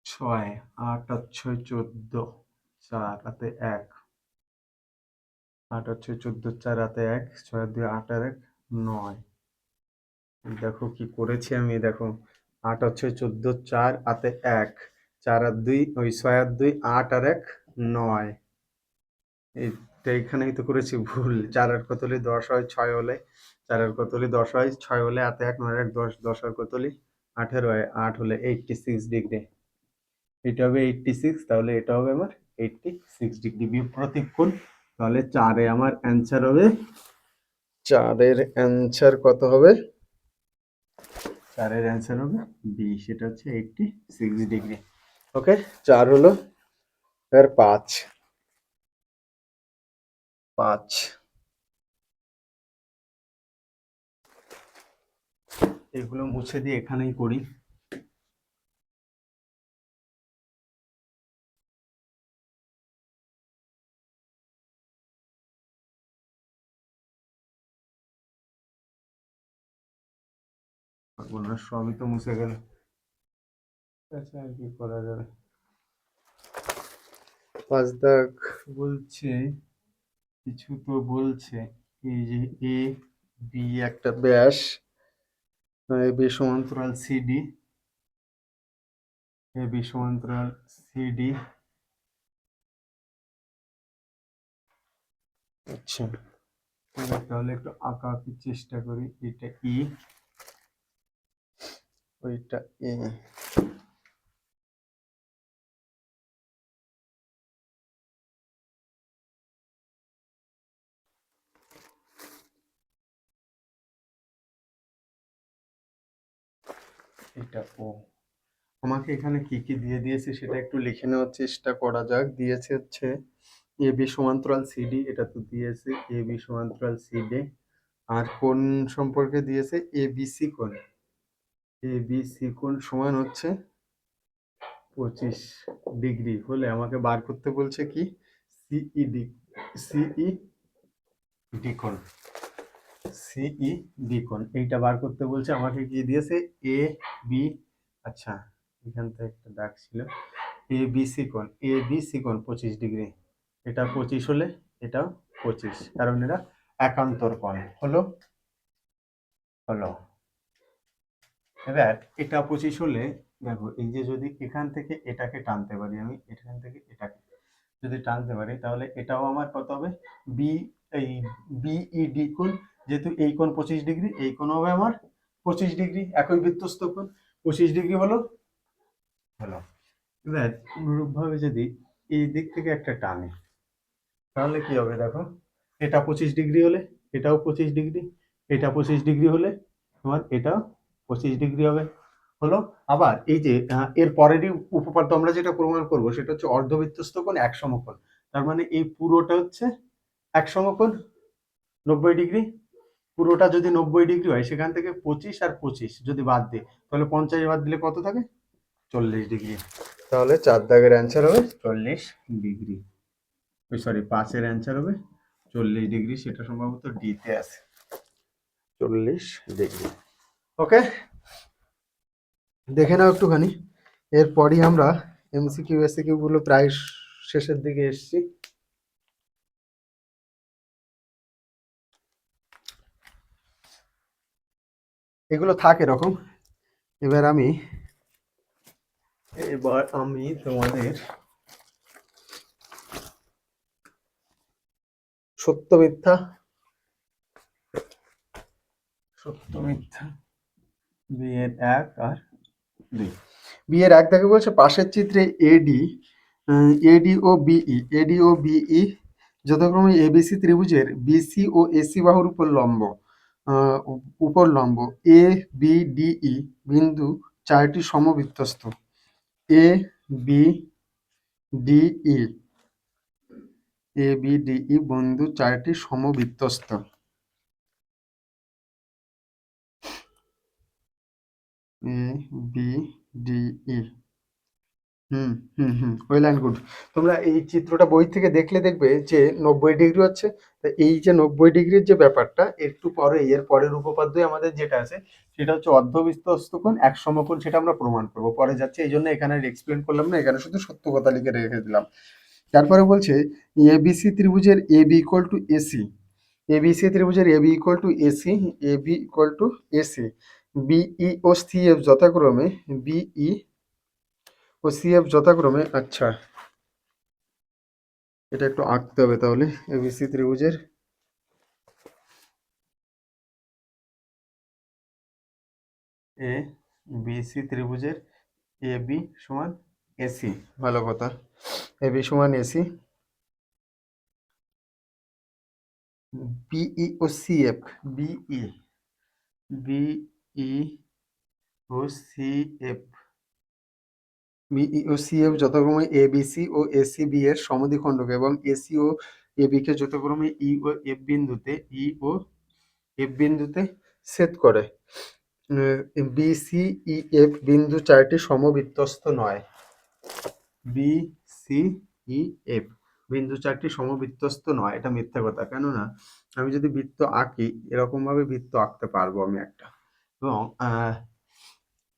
6, 8 আর 6 14, 4 হাতে 1, 8 হচ্ছে 14 4 হাতে 1 6 2 8 আর 1 9। দেখো কি করেছি আমি, দেখো 8 হচ্ছে 14 4 হাতে 1 4 আর 2 ওই 6 আর 2 8 আর 1 9। এইটা এখানেই তো করেছি ভুল। 4 আর কতলি 10 হয় 6 হলে, 4 আর কতলি 10 হয় 6 হলে হাতে 1 9 আর 1 10, 10 আর কতলি 18 হয়, 8 হলে 86 ডিগ্রি। এটা হবে 86, তাহলে এটা হবে আমার 86 ডিগ্রি বিপরীত কোণ। তাহলে 4 এ আমার অ্যান্সার হবে, 4 এর অ্যান্সার কত হবে? 4 এর অ্যান্সার হবে বি, সেটা হচ্ছে 86 ডিগ্রি। ওকে, 4 হলো, আর 5 এগুলো মুছে দিয়ে এখানেই করি। বলবো সবই তো মুছে গেল, আচ্ছা আর কি করা যাবে। 5 দাগ বলছে, কিছু তো বলছে। এই যে এ বি একটা ব্যাস, এ বি সমান্তরাল সিডি, এ বি সমান্তরাল সিডি। আচ্ছা, তাহলে একটু আঁকা আঁকির চেষ্টা করি। এটা ই, ওইটা এ। এটা ও। আমাকে এখানে কি কি দিয়ে দিয়েছে সেটা একটু লিখে নেওয়ার চেষ্টা করা যাক। দিয়েছে হচ্ছে এ বি সমান্তরাল সিডি, এটা তো দিয়েছে এ বি সমান্তরাল সিডি। আর কোণ সম্পর্কে দিয়েছে এ বি সি কোণ, এ বি সি কোণ সমান হচ্ছে 25 ডিগ্রি হলে আমাকে বার করতে বলছে কি সিইডি, সিই ডি কোণ, সিই ডি কোণ এইটা বার করতে বলছে। আমাকে কি দিয়েছে এ বি, আচ্ছা এখান থেকে একটা দাগ ছিল, এ বি সি কোণ, এ বি সি কোণ 25 ডিগ্রি। এটা 25 হলে এটাও 25, কারণ এরা একান্তর কোণ। হলো হলো এবার এটা 25 হলে দেখো, এই যে যদি এখান থেকে এটাকে টানতে পারি আমি, এখান থেকে এটাকে যদি টানতে পারি, তাহলে এটাও আমার কত হবে বি, এই বিইডি কোণ। যেহেতু এই কোণ 25 ডিগ্রি, এই কোণ হবে আমার 25 ডিগ্রি, একই বৃত্তস্থ কোণ 25 ডিগ্রি হলো হলো। এবার অনুরূপভাবে যদি এই দিক থেকে একটা টানে, তাহলে কি হবে দেখো, এটা 25 ডিগ্রি হলে এটাও 25 ডিগ্রি, এটা 25 ডিগ্রি হলে তোমার এটাও 25 ডিগ্রি হবে। হলো। আবার এই যে এর পরেরই উপপাদ্য আমরা যেটা প্রমাণ করব সেটা হচ্ছে অর্ধবৃত্তস্থ কোণ এক সমকোণ। তার মানে এই পুরোটা হচ্ছে এক সমকোণ 90 ডিগ্রি। পুরোটা যদি 90 ডিগ্রি হয়, সেখান থেকে 25 আর 25 যদি বাদ দিই, তাহলে 50 বাদ দিলে কত থাকে? 40 ডিগ্রি। তাহলে 4 দাগের অ্যান্সার হবে 40 ডিগ্রি। সরি, 5 এর অ্যান্সার হবে 40 ডিগ্রি, সেটা সম্ভবত ডি তে আছে 40 ডিগ্রি। ওকে, দেখে নাও একটুখানি। এরপরই আমরা এমসিকিউ এসিকিউ গুলো প্রায় শেষের দিকে এসছি। এগুলো থাক এরকম। এবার আমি তোমাদের সত্য মিথ্যা, সত্য মিথ্যা বিয়ের 1 আর 2। বিয়ের 1 দেখে বলছে পাশের চিত্রে এডি, এডি ও বিই, এডি ও বিই যথাক্রমে এবিসি ত্রিভুজের বিসি ও এসি বাহুর উপর লম্ব এ বি ডিই বিন্দু 4টি সমবৃত্তস্থ। A B DE, A B DE বিন্দু 4টি সমবৃত্তস্থ। A B DE, well and good. তোমরা এই চিত্রটা বই থেকে দেখলে দেখবে যে 90 ডিগ্রি হচ্ছে। তা এই যে 90 ডিগ্রির যে ব্যাপারটা, একটু পরে এর পরের উপপাদ্যে আমাদের যেটা আছে সেটা হচ্ছে অর্ধবৃত্তস্থ কোণ এক সমকোণ, সেটা আমরা প্রমাণ করবো। পরে যাচ্ছে, এই জন্য এখানে এক্সপ্লেন করলাম না, এখানে শুধু সত্য কথা লিখে রেখে দিলাম। তারপরে বলছে এবিসি ত্রিভুজের AB equal to AC, ABC ত্রিভুজের AB equal to AC, AB equal to AC, BE ও সিএফ যথাক্রমে, বিই ও সিএফ যথাক্রমে, আচ্ছা এটা একটু আঁকতে হবে তাহলে, এবিসি ত্রিভুজের এ বিসি ত্রিভুজের এবি সমান এসি, ভালো কথা, এবি সমান এসি, বিই ও সিএফ, বিই, বিই ও সিএফ, বিই ও সিএফ যথাক্রমে এবিসি ও এসি বি এর সমদ্বিখণ্ডক এবং এসি ও এবি কে যথাক্রমে ই ও এফ বিন্দুতে, ই ও এফ বিন্দুতে ছেদ করে। বিসি ই এফ বিন্দু চারটি সমবৃত্তস্থ নয়, বি সি ই এফ বিন্দু চারটি সমবৃত্তস্থ নয়, এটা মিথ্যা কথা। কেননা আমি যদি বৃত্ত আঁকি এরকম ভাবে বৃত্ত আঁকতে পারবো আমি একটা, এবং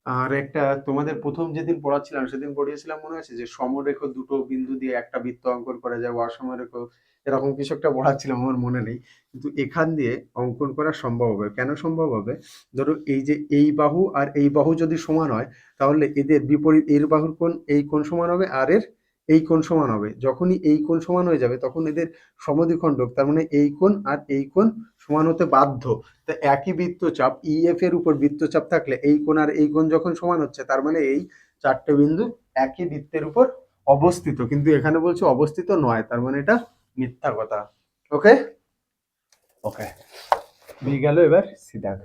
আর একটা তোমাদের প্রথম যেদিন পড়াচ্ছিলাম সেদিন পড়িয়েছিলাম মনে আছে যে সমরেখ দুটো বিন্দু দিয়ে একটা বৃত্ত অঙ্কন করা যায়, অসমরেখ এরকম কিছু একটা পড়াচ্ছিলাম, আমার মনে নেই। কিন্তু এখান দিয়ে অঙ্কন করা সম্ভব হবে। কেন সম্ভব হবে? ধরো এই যে এই বাহু আর এই বাহু যদি সমান হয়, তাহলে এদের বিপরীত, এর বাহুর কোণ এই কোণ সমান হবে আর এর এই কোণ সমান হবে। যখনই এই কোণ সমান হয়ে যাবে তখন এদের সমদ্বিখণ্ডক, তার মানে এই কোণ আর এই কোণ সমান হতে বাধ্য। তা একই বৃত্তচাপ ইএফ এর উপর বৃত্তচাপ থাকলে এই কোণ আর এই কোণ যখন সমান হচ্ছে, তার মানে এই চারটে বিন্দু একই বৃত্তের উপর অবস্থিত, কিন্তু এখানে বলছে অবস্থিত নয়, তার মানে এটা মিথ্যা কথা। ওকে ওকে, দিয়ে গেল এবার সিদাগ।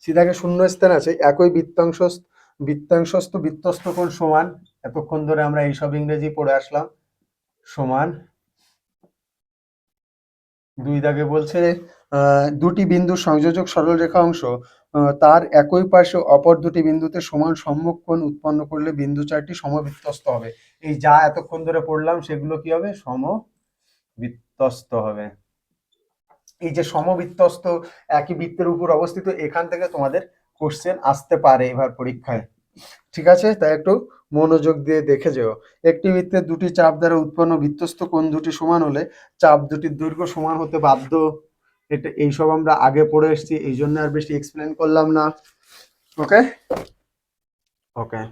সিদাগে শূন্য স্থান আছে, একই বৃত্তাংশস্থ বৃত্তস্থ কোণ সমান, এতক্ষণ ধরে আমরা এইসব ইংরেজি পড়ে আসলাম, সমান। দুই দাগে বলছে দুটি বিন্দুর সংযোজক সরলরেখা অংশ তার একই পাশে অপর দুটি বিন্দুতে সমান সম্মুখ কোণ উৎপন্ন করলে বিন্দু চারটি সমবৃত্তস্থ হবে। এই যা এতক্ষণ ধরে পড়লাম সেগুলো কি হবে? সমবৃত্তস্থ হবে। এই যে সমবৃত্তস্থ, একই বৃত্তের উপর অবস্থিত, এখান থেকে তোমাদের কোশ্চেন আসতে পারে এবার পরীক্ষায়। ঠিক আছে, তাই একটু মনোযোগ দিয়ে দেখে যেও। একটি বৃত্তের দুটি চাপ দ্বারা উৎপন্ন বৃত্তস্থ কোণ দুটি সমান হলে চাপ দুটির দৈর্ঘ্য সমান হতে বাধ্য। এটা এইসব আমরা আগে পড়ে এসেছি, এই জন্য আর বেশি এক্সপ্লেন করলাম না। ওকে ওকে,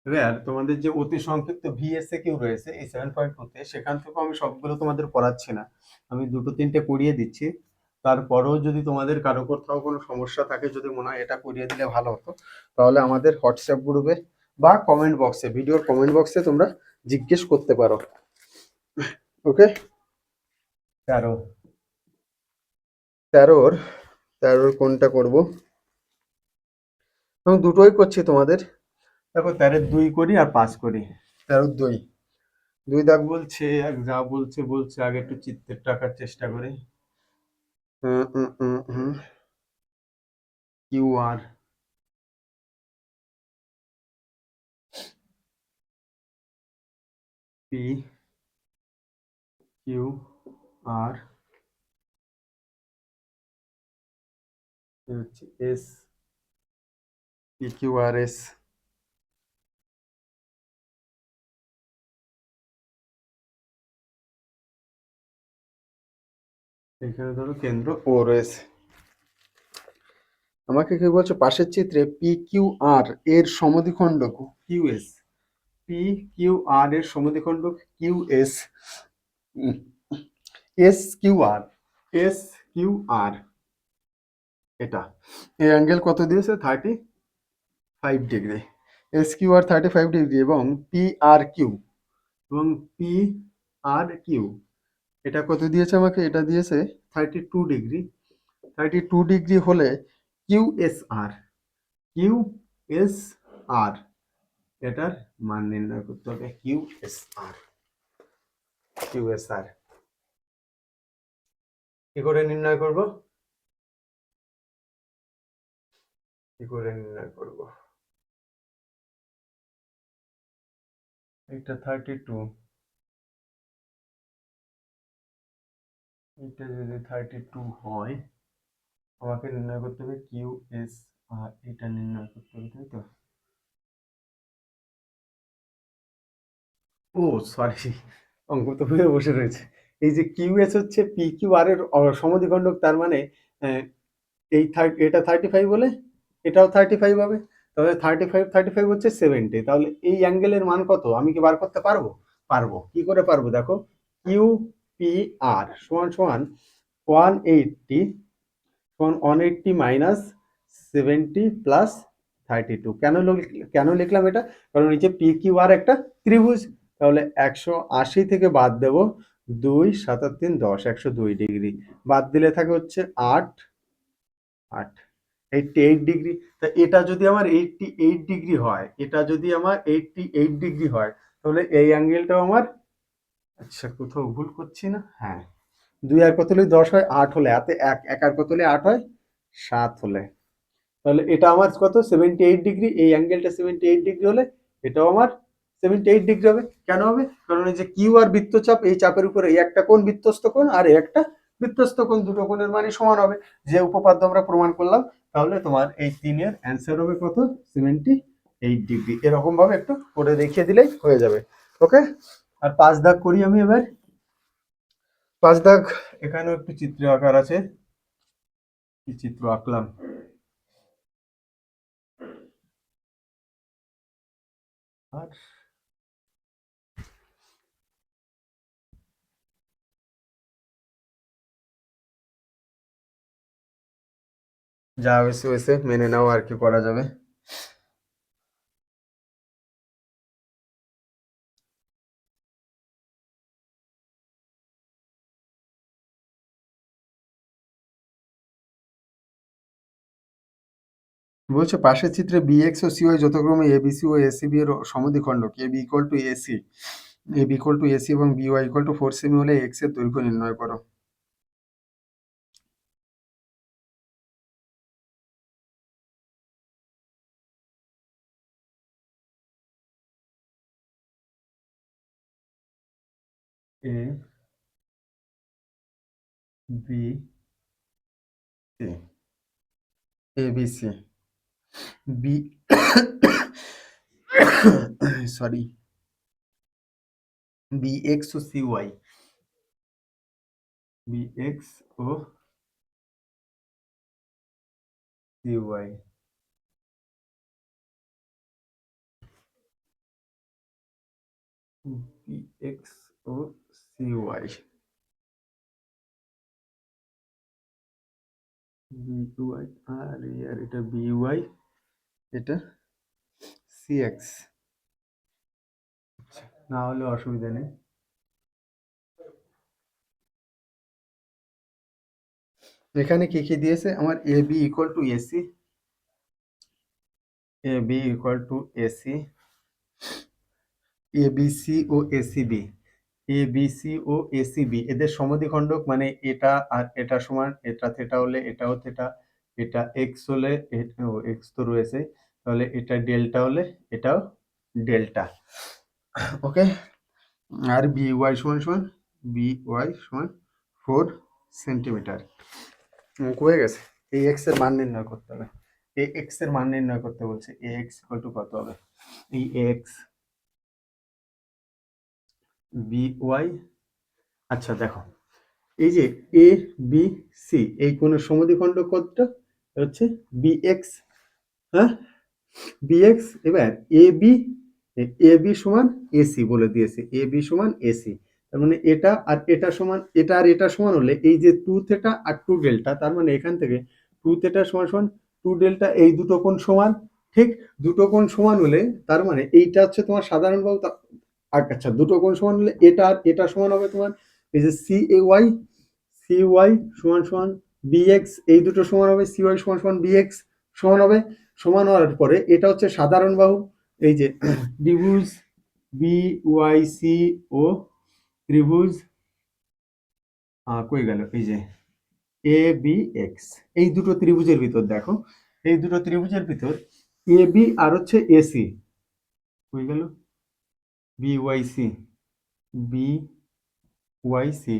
এবার তোমাদের যে অতি সংক্ষিপ্ত ভিএসএ কিউ রয়েছে এই 7.2 তে, সেখান থেকেও আমি সবগুলো তোমাদের পড়াচ্ছি না, আমি দুটো তিনটে করিয়ে দিচ্ছি। তারপরেও যদি তোমাদের কারো কোথাও কোনো সমস্যা থাকে, যদি মনে হয় এটা করিয়ে দিলে ভালো হতো, তাহলে আমাদের হোয়াটসঅ্যাপ গ্রুপে বা কমেন্ট বক্সে, ভিডিওর কমেন্ট বক্সে তোমরা জিজ্ঞেস করতে পারো। ওকে, 13, 13, 13 কোনটা করব? আমি দুটোই করছি তোমাদের। দেখো 13 2 করি আর 5 করি। 13 2, দুই দাগ বলছে, এক যা বলছে বলছে, আগে একটু চিত্রের টাকার চেষ্টা করি। Q R, P Q R, হচ্ছে S, P Q R S, এখানে ধরো কেন্দ্র ও রয়েছে। আমাকে কি বলছে, পাশের চিত্রে পি কিউ আর এর সমদ্বিখণ্ডক Q S, P Q R এর সমদ্বিখণ্ডক Q S, S Q R, S Q R, এটা এই অ্যাঙ্গেল কত দিয়েছে? 35 degree. S Q R 35 degree এবং পি আর কিউ, এবং পি আর কিউ এটা কত দিয়েছে আমাকে? এটা দিয়েছে 32 ডিগ্রি। 32 ডিগ্রি হলে কিউ এস আর, কিউ এস আর, এটার মান নির্ণয় করতে হবে। কিউ এস আর, কিউ এস আর কি করে নির্ণয় করব? কি করে নির্ণয় করব? এটা 32, এটা যদি 32 হয় আমাকে নির্ণয় করতে হবে কিউ এস আর এটা নির্ণয় করতে হবে, তাই তো? ও সরি, অঙ্ক তো হয়ে বসে রয়েছে। এই যে কিউ এস হচ্ছে পি কিউ আর এর সমদ্বিখণ্ডক, তার মানে আহ, এই এটা 35 বলে এটাও 35 হবে। তাহলে 35 হচ্ছে 70। তাহলে এই অ্যাঙ্গেলের মান কত আমি কি বার করতে পারবো? পারবো। কি করে পারবো দেখো, কিউ পি আর সমান সমান 180 সমান 180 মাইনাস 70 প্লাস 32। কেন লিখলাম এটা? কারণ এই যে পি কিউ আর একটা ত্রিভুজ। তাহলে 180 থেকে বাদ দেব 2 7 আর 3 10, 102 ডিগ্রি বাদ দিলে থাকে হচ্ছে 8 8 88 ডিগ্রি। তা এটা যদি আমার 88 ডিগ্রি হয়, এটা যদি আমার 88 ডিগ্রি হয়, তাহলে এই অ্যাঙ্গেলটাও আমার, আচ্ছা কোথাও ভুল করছি না? হ্যাঁ, 2 আর কত হলে 10 হয়, 8 হলে হাতে 1 1 আর কত হলে 8 হয়, 7 হলে। তাহলে এটা আমার কত 78 ডিগ্রি, এই অ্যাঙ্গেলটা 78 ডিগ্রি হলে এটাও আমার 78 ডিগ্রি হবে। কেন হবে? কারণ এই যে কিউ আর বৃত্তচাপ, এই চাপের উপরে এই একটা কোণ বৃত্তস্থ কোণ আর এই একটা বৃত্তস্থ কোণ, দুটো কোণের মানই সমান হবে, যে উপপাদ্য আমরা প্রমাণ করলাম। তাহলে তোমার এই 3-এর অ্যান্সার হবে কত? 78 ডিগ্রি। এরকম ভাবে একটু করে দেখিয়ে দিলেই হয়ে যাবে। ওকে, আর 5 দাগ করি আমি এবার। 5 দাগ এখানেও একটু চিত্র আকার আছে, কি চিত্র আঁকলাম? আর যা হয়েছে হয়েছে, মেনে নাও, আর কি করা যাবে। বলছে পাশের চিত্রে বিএক্স ও সিওয়াই যথাক্রমে এবিসি ও এসিবি এর সমদ্বিখণ্ডক AB equal to AC, AB equal to AC এবং বিওয়াই ইকুয়াল টু 4 সেমি হলে এক্স এর দৈর্ঘ্য নির্ণয় করো। A B C, ABC B sorry, BX ও সিওয়াই, বিএক্স ও সিওয়াই, বিএক্স ও সিওয়াই, বিওয়াই আর এটা বিওয়াই, এটা সিএক্স। না হলে অসুবিধা নেই। এখানে কি কি দিয়েছে আমার? A B equal to AC, A B equal to AC, ABC ও এসিবি, এবিসি ও এসিবি এদের সমদ্বিখণ্ডক, মানে এটা আর এটা সমান, এটা থেটা হলে এটাও থেটা, এটা এক্স হলে এক্স তো রয়েছে, তাহলে এটা ডেল্টা হলে এটাও ডেল্টা। ওকে, আর বি ওয়াই সমান সমান, বি ওয়াই সমান 4 সেন্টিমিটার। হয়ে গেছে। এই এক্স এর মান নির্ণয় করতে হবে, এই এক্স এর মান নির্ণয় করতে বলছে। এ এক্স ইকুয়াল টু কত হবে? এই এক্স বি ওয়াই, আচ্ছা দেখো, এই যে এ বি সি এই কোণের সমদ্বিখণ্ডক কতটা হচ্ছে? বি এক্স, হ্যাঁ বিএক্স। এবার এ বি, এ বি সমান এসি বলে দিয়েছে, এ বি সমান এসি। তার মানে এটা আর এটা সমান, এটা আর এটা সমান হলে এই যে 2 থেটা আর 2 ডেল্টা, তার মানে এখান থেকে 2 থেটা সমান সমান 2 ডেল্টা, এই দুটো কোণ সমান। ঠিক, দুটো কোণ সমান হলে তার মানে এইটা হচ্ছে তোমার সাধারণ বাহু। আচ্ছা, দুটো কোণ সমান হলে এটা আর এটা সমান হবে তোমার এই যে C A Y, C Y সমান সমান বিএক্স, এই দুটো সমান হবে, সি ওয়াই সমান সমান বিএক্স সমান হবে। সমান হওয়ার পরে এটা হচ্ছে সাধারণ বাহু, এই যে ত্রিভুজ বি ওয়াই সি ও ত্রিভুজ কই গেল, এই যে এ বি এক্স, এই দুটো ত্রিভুজের ভিতর দেখো, এই দুটো ত্রিভুজের ভিতর এ বি আর হচ্ছে এসি, কই গেল, B Y C, B Y C,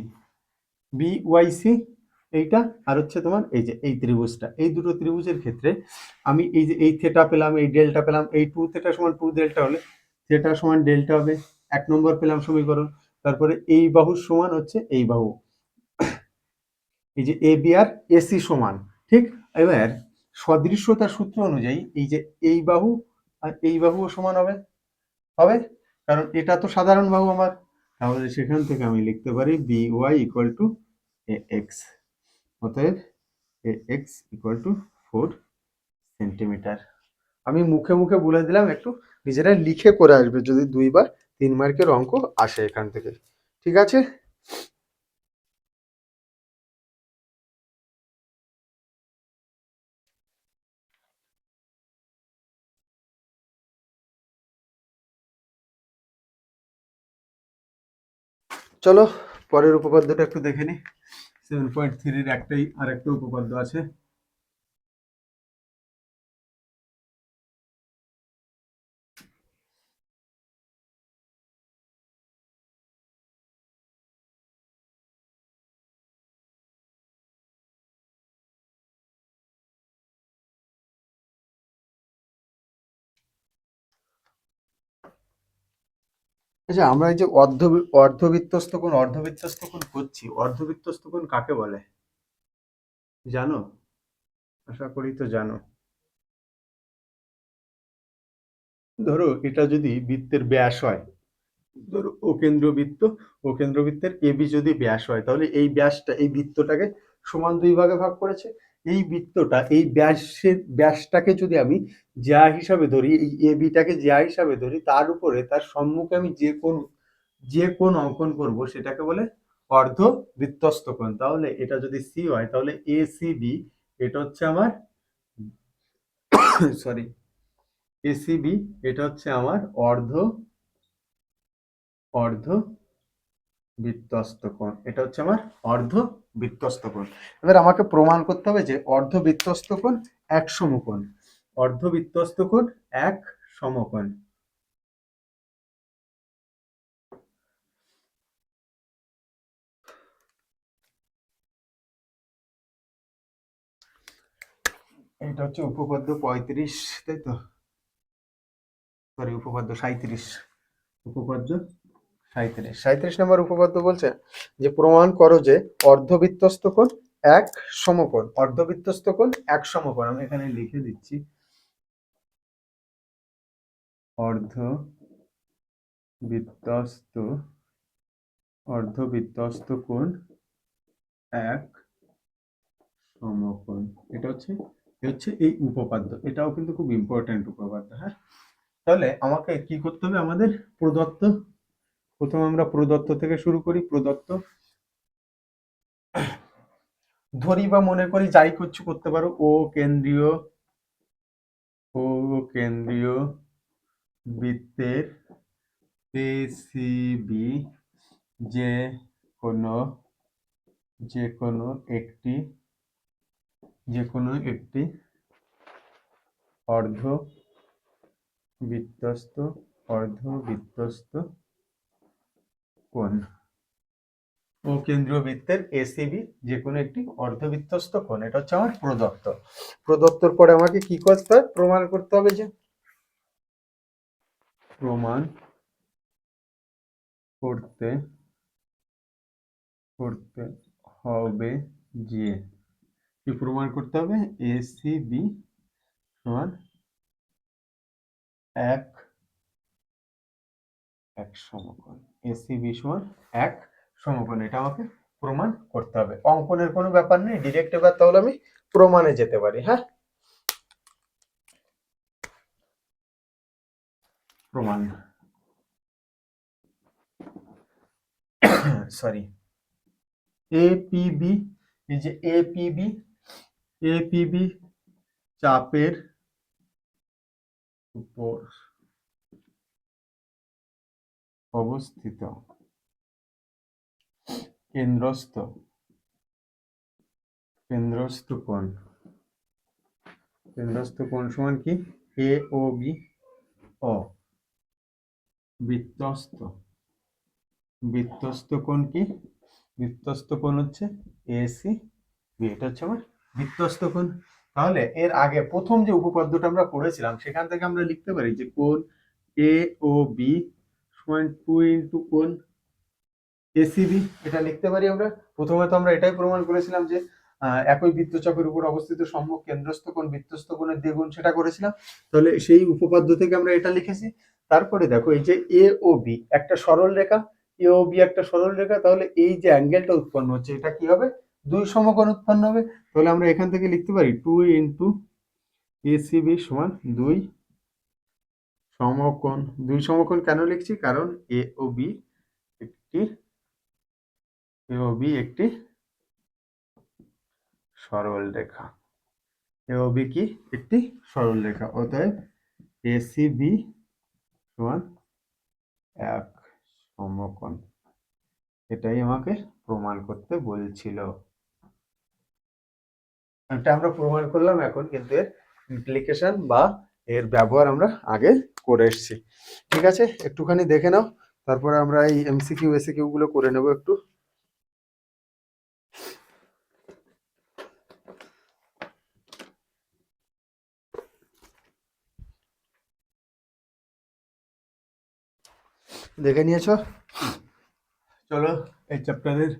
BYC এইটা, আর হচ্ছে তোমার এই যে এই ত্রিভুজটা, এই দুটো ত্রিভুজের ক্ষেত্রে আমি এই যে এই থেটা পেলাম, এই ডেল্টা পেলাম, এই 2 থেটা সমান 2 ডেল্টা হলে থেটা সমান ডেল্টা হবে, 1 নম্বর পেলাম সমীকরণ। তারপরে এই বাহু সমান হচ্ছে এই বাহু, এই যে AB আর AC সমান, ঠিক। এবার সদৃশ্যতার সূত্র অনুযায়ী এই যে এই বাহু আর এই বাহুও সমান হবে, হবে, কারণ এটা তো সাধারণ বাহু আমার। তাহলে সেখান থেকে আমি লিখতে পারি BY ইকুয়াল টু AX। অতএব AX ইকুয়াল টু 4 সেন্টিমিটার। আমি মুখে মুখে বলে দিলাম, একটু নিজেরা লিখে করে আসবে যদি 2 বা 3 মার্কের অঙ্ক আসে এখান থেকে, ঠিক আছে। চলো পরের উপপাদ্যটা একটু দেখে নি। 7.3-র একটাই আর একটা উপপাদ্য আছে। আচ্ছা, আমরা এই যে অর্ধবৃত্তস্থ কোণ করছি, অর্ধবৃত্তস্থ কোণ কাকে বলে জানো? আশা করি তো জানো। ধরো এটা যদি বৃত্তের ব্যাস হয়, ধরো ও কেন্দ্রবৃত্তের এবি যদি ব্যাস হয়, তাহলে এই ব্যাসটা এই বৃত্তটাকে সমান 2 ভাগে ভাগ করেছে। এই বৃত্তটা এই ব্যাসটাকে যদি আমি জ্যা হিসাবে ধরি, এই এবিটাকে জ্যা হিসাবে ধরি, তার উপরে তার সম্মুখে আমি যে কোণ অঙ্কন করব সেটাকে বলে অর্ধ বৃত্তস্থ কোণ। তাহলে এটা যদি সি হয় তাহলে এসিবি, এটা হচ্ছে আমার সরি এসিবি, এটা হচ্ছে আমার অর্ধ অর্ধ বৃত্তস্থ কোণ, এটা হচ্ছে আমার অর্ধ বৃত্তস্থ কোণ। এবার আমাকে প্রমাণ করতে হবে যে অর্ধ বৃত্তস্থ কোণ এক সমকোণ, অর্ধ বৃত্তস্থ কোণ এক সমকোণ। এটা হচ্ছে উপপাদ্য 35, তাই তো? সরি, উপপাদ্য 37। উপপাদ্য 37 নম্বর উপপাদ্য বলছে যে প্রমাণ করো যে অর্ধবৃত্তস্থ কোণ এক সমকোণ, অর্ধবৃত্তস্থ কোণ এক সমকোণ। আমি এখানে লিখে দিচ্ছি, অর্ধবৃত্তস্থ অর্ধবৃত্তস্থ কোণ এক সমকোণ। এটা হচ্ছে এই উপপাদ্য, এটাও কিন্তু খুব ইম্পর্টেন্ট উপপাদ্য, হ্যাঁ। তাহলে আমাকে কি করতে হবে, আমাদের প্রদত্ত, প্রথমে আমরা প্রদত্ত থেকে শুরু করি। প্রদত্ত ধরি বা মনে করি, যাই করছো করতে পারো, ও কেন্দ্রীয় বৃত্তের এসিবি যে কোনো যে কোনো একটি অর্ধ বৃত্তস্থ কোণ, ও কেন্দ্রীয় বৃত্তের এসিবি যে কোনো একটি অর্ধবৃত্তস্থ কোণ, এটা হচ্ছে আমার প্রদত্ত। প্রদত্তর পরে আমাকে কি করতে হবে, প্রমাণ করতে হবে যে প্রমাণ করতে হবে যে কি প্রমাণ করতে হবে, এসিবি সমান এক এক সমকোণ, এসিবি সমান এক সমকোণ, এটা আমাকে প্রমাণ করতে হবে। অঙ্কনের কোনো ব্যাপার নেই, ডিরেক্ট এবার তাহলে আমি প্রমাণে যেতে পারি, হ্যাঁ। প্রমাণ, সরি, এপিবি, এই যে এপিবি চাপের উপর অবস্থিত কেন্দ্রস্থ কোণ, সমান কি, এ ও বি, ও বৃত্তস্থ কোণ কি, বৃত্তস্থ কোণ হচ্ছে এসি বি, এটা হচ্ছে আমার বৃত্তস্থ কোণ। তাহলে এর আগে প্রথম যে উপপাদ্যটা আমরা পড়েছিলাম সেখান থেকে আমরা লিখতে পারি যে কোণ এ ও বি সমান 2 কোণ এসিবি, এটা লিখতে পারি আমরা। প্রথমে তো আমরা এটাই প্রমাণ করেছিলাম যে একই বৃত্তচাপের উপর অবস্থিত সম্মুখ কেন্দ্রস্থ কোণ বৃত্তস্থ কোণের দ্বিগুণ, সেটা করেছিলাম। তাহলে সেই উপপাদ্য থেকে আমরা এটা লিখেছি। তারপরে দেখো এই যে এ ও বি একটা সরল রেখা, এ ও বি একটা সরল রেখা, তাহলে এই যে অ্যাঙ্গেলটা উৎপন্ন হচ্ছে এটা কি হবে? দুই সমকোণ উৎপন্ন হবে। তাহলে আমরা এখান থেকে লিখতে পারি 2 এসিবি সমান দুই সমকোণ। দুই সমকোণ কেন লিখছি? কারণ এ ও বি একটি একটি সরল রেখা। এ ও বি কি? একটি সরল রেখা। অতএব এসিবি সমান এক সমকোণ। এটাই আমাকে প্রমাণ করতে বলছিল। এটা আমরা প্রমাণ করলাম এখন, কিন্তু এর ইমপ্লিকেশন বা এর ব্যবহার আমরা আগে করে এসেছি। ঠিক আছে, একটুখানি দেখে নাও, তারপরে আমরা এই এমসিকিউ এসিকিউ গুলো করে নেব একটু। দেখে নিয়েছো? চলো এই চ্যাপ্টারের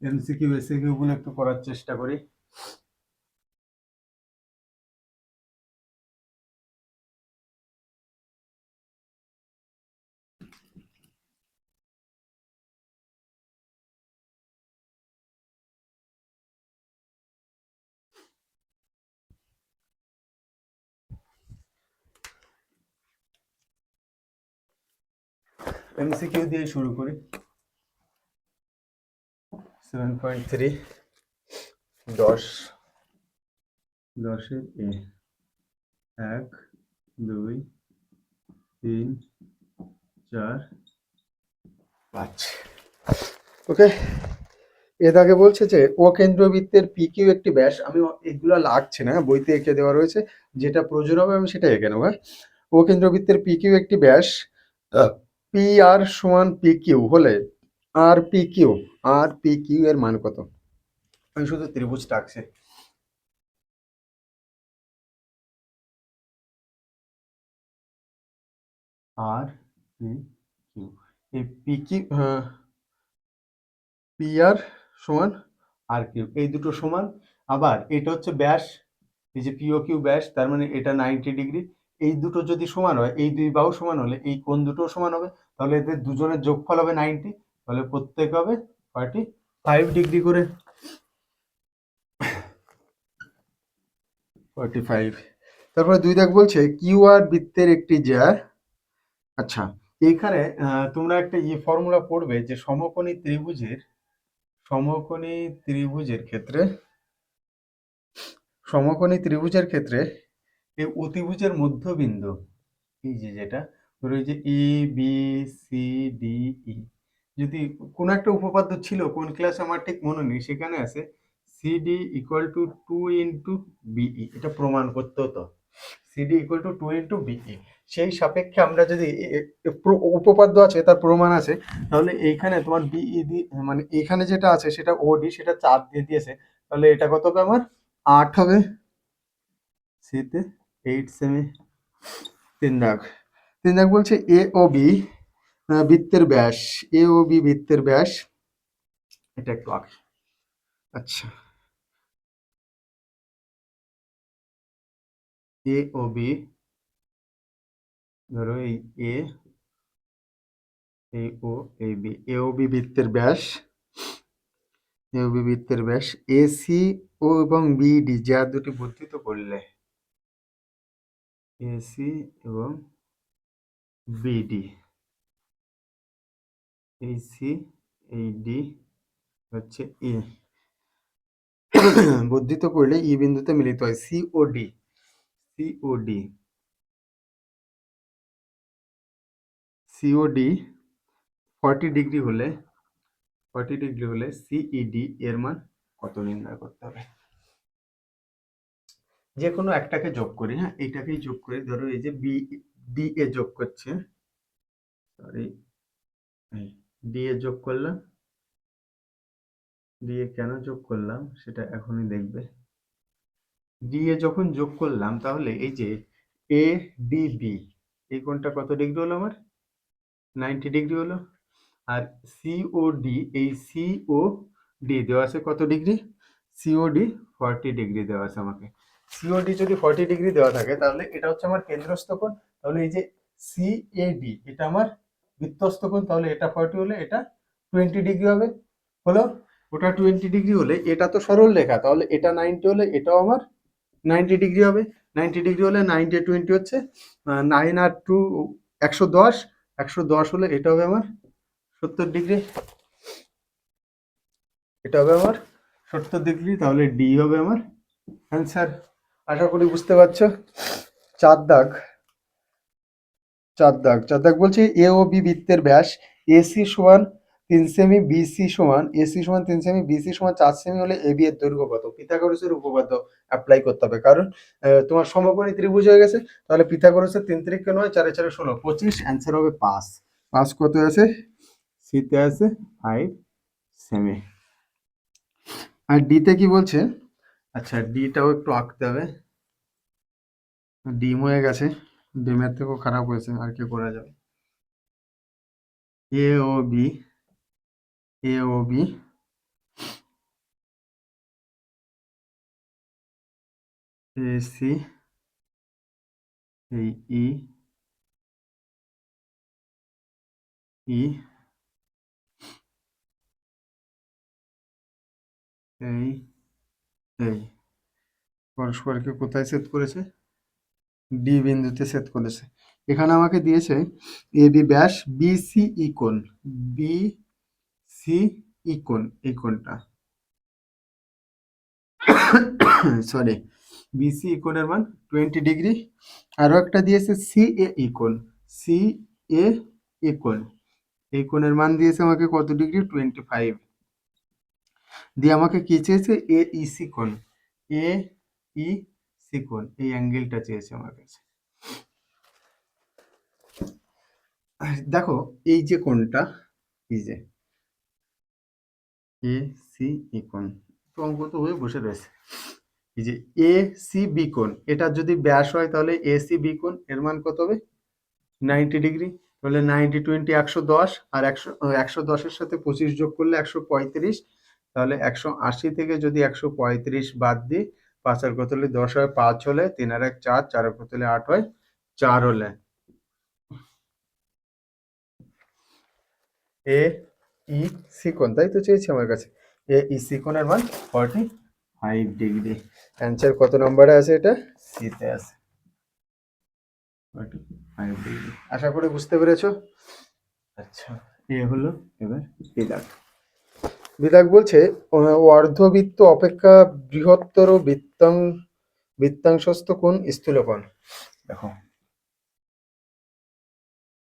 এমসিকিউ এসিকিউ গুলো একটু করার চেষ্টা করি। এমসিকিউ দিয়ে শুরু করি। 7.3 10 এ 1 2 3 4 5। ওকে, এর আগে বলছে যে ও কেন্দ্রবৃত্তের পি কিউ একটি ব্যাস। আমি এগুলো লাগছে না, বইতে এঁকে দেওয়া রয়েছে, যেটা প্রয়োজন হবে আমি সেটা এঁকে নেবো। ও কেন্দ্রবৃত্তের পি কিউ একটি ব্যাস পি আর সমান পি কিউ হলে আর পি কিউ এর মান কত? আমি শুধু ত্রিভুজটা আঁকছি। আর পি কিউ, এই পি কিউ পি আর সমান আর কিউ, এই দুটো সমান। আবার এটা হচ্ছে ব্যাস, এই যে পিও কিউ ব্যাস, তার মানে এটা 90 ডিগ্রি। এই দুটো যদি সমান হয়, এই দুই বাহু সমান হলে এই কোণ দুটো সমান হবে। তাহলে এদের দুজনের যোগফল হবে 90, তাহলে প্রত্যেক হবে 45 ডিগ্রি করে। 45। তারপরে দুই দাগ বলছে কিউ আর বৃত্তের একটি জ্যা। আচ্ছা, এইখানে তোমরা একটা ফর্মুলা পড়বে যে সমকোণী ত্রিভুজের ক্ষেত্রে এই অতিভুজের মধ্যবিন্দু, এই যে যেটা ধরো এই যে A B C D E, যদি কোনো একটা উপপাদ্য ছিল কোন ক্লাসে আমার ঠিক মনে নেই, সেখানে আছে সিডি ইকুয়াল টু 2 × বিই, এটা প্রমাণ করতে হতো সিডি ইকুয়াল টু 2 × বিই। সেই সাপেক্ষে আমরা যদি উপপাদ্য আছে তার প্রমাণ আছে, তাহলে এইখানে তোমার বিই মানে এখানে যেটা আছে সেটা ওডি, সেটা 4 দিয়ে দিয়েছে, তাহলে এটা কত হবে? আমার 8 হবে। সিতে 8 সেমি। 3 দাগ বলছে এ ও বি বৃত্তের ব্যাস, এ ও বি বৃত্তের ব্যাস, এটা একটু আগে। আচ্ছা, এ ও বি, ধরো এই এ, এই ও, এই বি, এ ও বি বৃত্তের ব্যাস, এ ও বি বৃত্তের ব্যাস এসি ও এবং বিডি যা দুটি বর্ধিত করলে, এসি এবং বিডি, এই সি এই ডি হচ্ছে এ, বর্ধিত করলে ই বিন্দুতে মিলিত হয় সিওডি। সিওডি সিওডি 40 ডিগ্রি হলে, সিইডি এর মান কত নির্ণয় করতে হবে? যে কোনো একটাকে যোগ করি, হ্যাঁ এইটাকেই যোগ করি। ধরো এই যে বি ডি এ যোগ করছে, সরি ডি এ যোগ করলাম, ডি এ কেন যোগ করলাম সেটা এখনই দেখবে। ডি এ যখন যোগ করলাম তাহলে এই যে এ ডি বি, এই কোণটা কত ডিগ্রি হলো আমার? 90 ডিগ্রি হলো। আর সিওডি, এই সিওডি দেওয়া আছে কত ডিগ্রি? সিওডি 40 ডিগ্রি দেওয়া আছে আমাকে। সিওডি যদি 40 ডিগ্রি দেওয়া থাকে তাহলে এটা হচ্ছে আমার কেন্দ্রস্থ কোণ। তাহলে এই যে সিএডি এটা আমার বৃত্তস্থ কোণ, তাহলে এটা 40 হলে এটা 20 ডিগ্রি হবে। হলো? ওটা 20 ডিগ্রি হলে এটা তো সরল রেখা, তাহলে এটা 90 হলে এটাও আমার 90 ডিগ্রি হবে। 90 ডিগ্রি হলে 90 20 হচ্ছে 9 আর 2 110। 110 হলে এটা হবে আমার 70 ডিগ্রি। এটা হবে আমার 70 ডিগ্রি, তাহলে ডি হবে আমার অ্যান্সার। আশা করি বুঝতে পারছো। 4 দাগ, 4 দাগ বলছে এ ও বি বৃত্তের ব্যাস এসি সমান 3 সেমি, বিসি সমান এসি সমান 3 সেমি, বিসি সমান 4 সেমি হলে এ বি এর দৈর্ঘ্য কত? পিথাগোরাসের উপপাদ্য অ্যাপ্লাই করতে হবে, কারণ তোমার সমকোণী ত্রিভুজ হয়ে গেছে। তাহলে পিথাগোরাসের 3 3 9 4 4 16 25, অ্যান্সার হবে 5। 5 কত আছে? সিতে আছে 5 সেমি। আর ডিতে কি বলছে? আচ্ছা, ডিটাও একটু আঁকতে হবে। ডিম হয়ে গেছে, ডিমের থেকেও খারাপ হয়েছে, আর কি করা যাবে। এ ও বি, এ ও বি, এ সি, এই ই, ই, এই, এই পরস্পরকে কোথায় ছেদ করেছে? ডি বিন্দুতে ছেদ করেছে। এখানে আমাকে দিয়েছে এ বি ব্যাস, বি সি ই কোণ, বি সি ই কোণ, এই কোণটা সরি, বিসি ইকোনের মান 20 ডিগ্রি। আরো একটা দিয়েছে সি এ ইকোন, সি এ ইকোন, এই কোণের মান দিয়েছে আমাকে কত ডিগ্রি? 25। দিয়ে আমাকে কি চেয়েছে? এ ই সি কোণ, এ ই সি কোণ, এই অ্যাঙ্গেলটা চেয়েছে আমার কাছে। দেখো এই যে কোণটা, এই যে এ সি ই কোণ, তো অঙ্ক তো হয়ে বসে রয়েছে। এই যে এ সি বি কোণ, এটা যদি ব্যাস হয় তাহলে এ সি বি কোণ এর মান কত হবে? 90 ডিগ্রি। তাহলে 90 20 110, আর 110-এর সাথে 25 যোগ করলে 135। তাহলে 180 থেকে যদি 135 বাদ দিই, 5 আর কত হলে 10 হয়, 5 হলে 3 আর 1 4, 4 আর কত হলে 8 হয়, 4 হলে এ ই সি কোণ, তাই তো চেয়েছি আমার কাছে। এ ই সি কোণের মান 45 ডিগ্রি। অ্যান্সার কত নম্বরে আছে? এটা সিতে আছে 45 ডিগ্রি। আশা করি বুঝতে পেরেছো। আচ্ছা, এ হলো এবার বিদাগ। বিদাগ বলছে অর্ধবৃত্ত অপেক্ষা বৃহত্তর বৃত্তাংশস্থ কোণ স্থূলকোণ। দেখো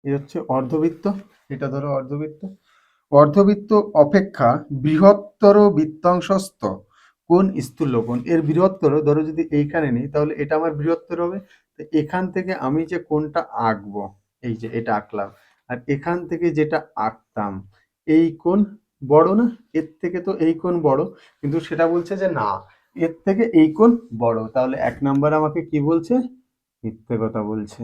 এই হচ্ছে অর্ধবৃত্ত, এটা ধরো অর্ধবৃত্ত। অর্ধবৃত্ত অপেক্ষা বৃহত্তর বৃত্তাংশস্থ কোণ স্থূলকোণ। এর বৃহত্তর ধরো যদি এইখানে নিই তাহলে এটা আমার বৃহত্তর হবে। তো এখান থেকে আমি যে কোণটা আঁকবো, এই যে এটা আঁকলাম, আর এখান থেকে যেটা আঁকতাম, এই কোণ বড় না? এর থেকে তো এই কোণ বড়, কিন্তু সেটা বলছে যে না, এর থেকে এই কোণ বড়। তাহলে 1 নম্বর আমাকে কি বলছে? মিথ্যে কথা বলছে।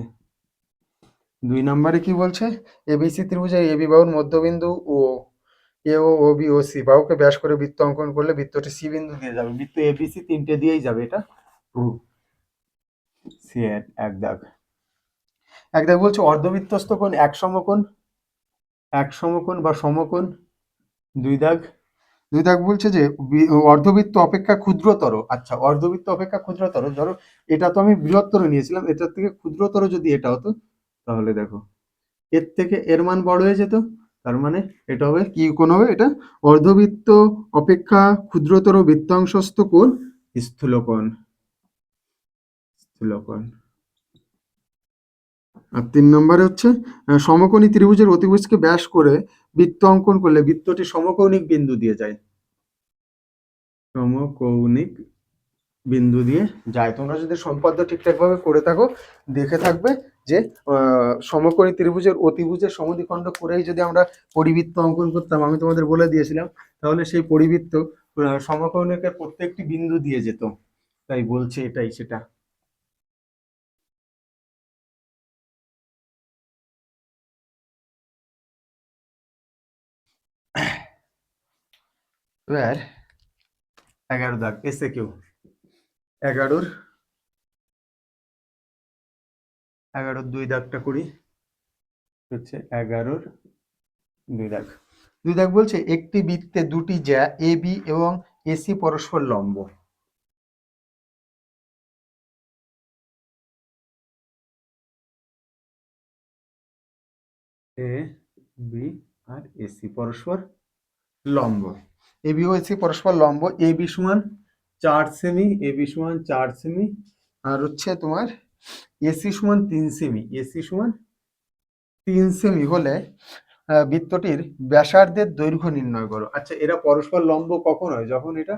2 নম্বরে কি বলছে? এবিসি ত্রিভুজের এবি বাহুর মধ্যবিন্দু ও এ ও বি ও সি বাহুকে ব্যাস করে বৃত্ত অঙ্কন করলে বৃত্তটি সি বিন্দু দিয়ে যাবে। বৃত্ত এবিসি 3টে দিয়েই যাবে, এটা প্রুফ। সি এর 1 দাগ। 1 দাগ বলছে অর্ধবৃত্তস্থ কোণ এক সমকোণ, এক সমকোণ বা সমকোণ। 2 দাগ। 2 দাগ বলছে যে অর্ধবৃত্ত অপেক্ষা ক্ষুদ্রতর। আচ্ছা, অর্ধবৃত্ত অপেক্ষা ক্ষুদ্রতর, ধরো এটা তো আমি বৃহত্তর নিয়েছিলাম, এটার থেকে ক্ষুদ্রতর যদি এটা হতো, তাহলে দেখো এর থেকে এর মান বড় হয়ে যেত। তার মানে এটা হবে কি কোণ হবে? এটা অর্ধবৃত্ত অপেক্ষা ক্ষুদ্রতর বৃত্তাংশস্থ কোণ স্থূলকোণ, স্থূলকোণ। আর 3 নম্বরে হচ্ছে সমকোণী ত্রিভুজের অতিভুজকে ব্যাস করে বৃত্ত অঙ্কন করলে বৃত্তটি সমকৌণিক বিন্দু দিয়ে যায়, সমকৌণিক বিন্দু দিয়ে যায়। তোমরা যদি সম্পাদ্য ঠিকঠাকভাবে করে থাকো, দেখে থাকবে যে সমকোণী ত্রিভুজের অতিভুজের সমদ্বিখণ্ড করেই যদি আমরা পরিবৃত্ত অঙ্কন করতাম, আমি তোমাদের বলে দিয়েছিলাম, তাহলে সেই পরিবৃত্ত সমকৌণিকের প্রত্যেকটি বিন্দু দিয়ে যেত, তাই বলছে এটাই সেটা। এবার 11 দাগ এসে কিউ, 11 2 দাগটা করি, হচ্ছে 11 2 দাগ। 2 দাগ বলছে একটি বৃত্তে দুটি জ্যা এ বি এবং এসি পরস্পর লম্ব। এ বি আর এসি পরস্পর লম্ব, এ বি ও এসি পরস্পর লম্ব। এ বি সমান 4 সেমি, এ বি সমান 4 সেমি, আর হচ্ছে তোমার এসি সমান 3 সেমি, এসি সমান 3 সেমি হলে বৃত্তটির ব্যাসার্ধের দৈর্ঘ্য নির্ণয় করো। আচ্ছা, এরা পরস্পর লম্ব কখন হয়? যখন এটা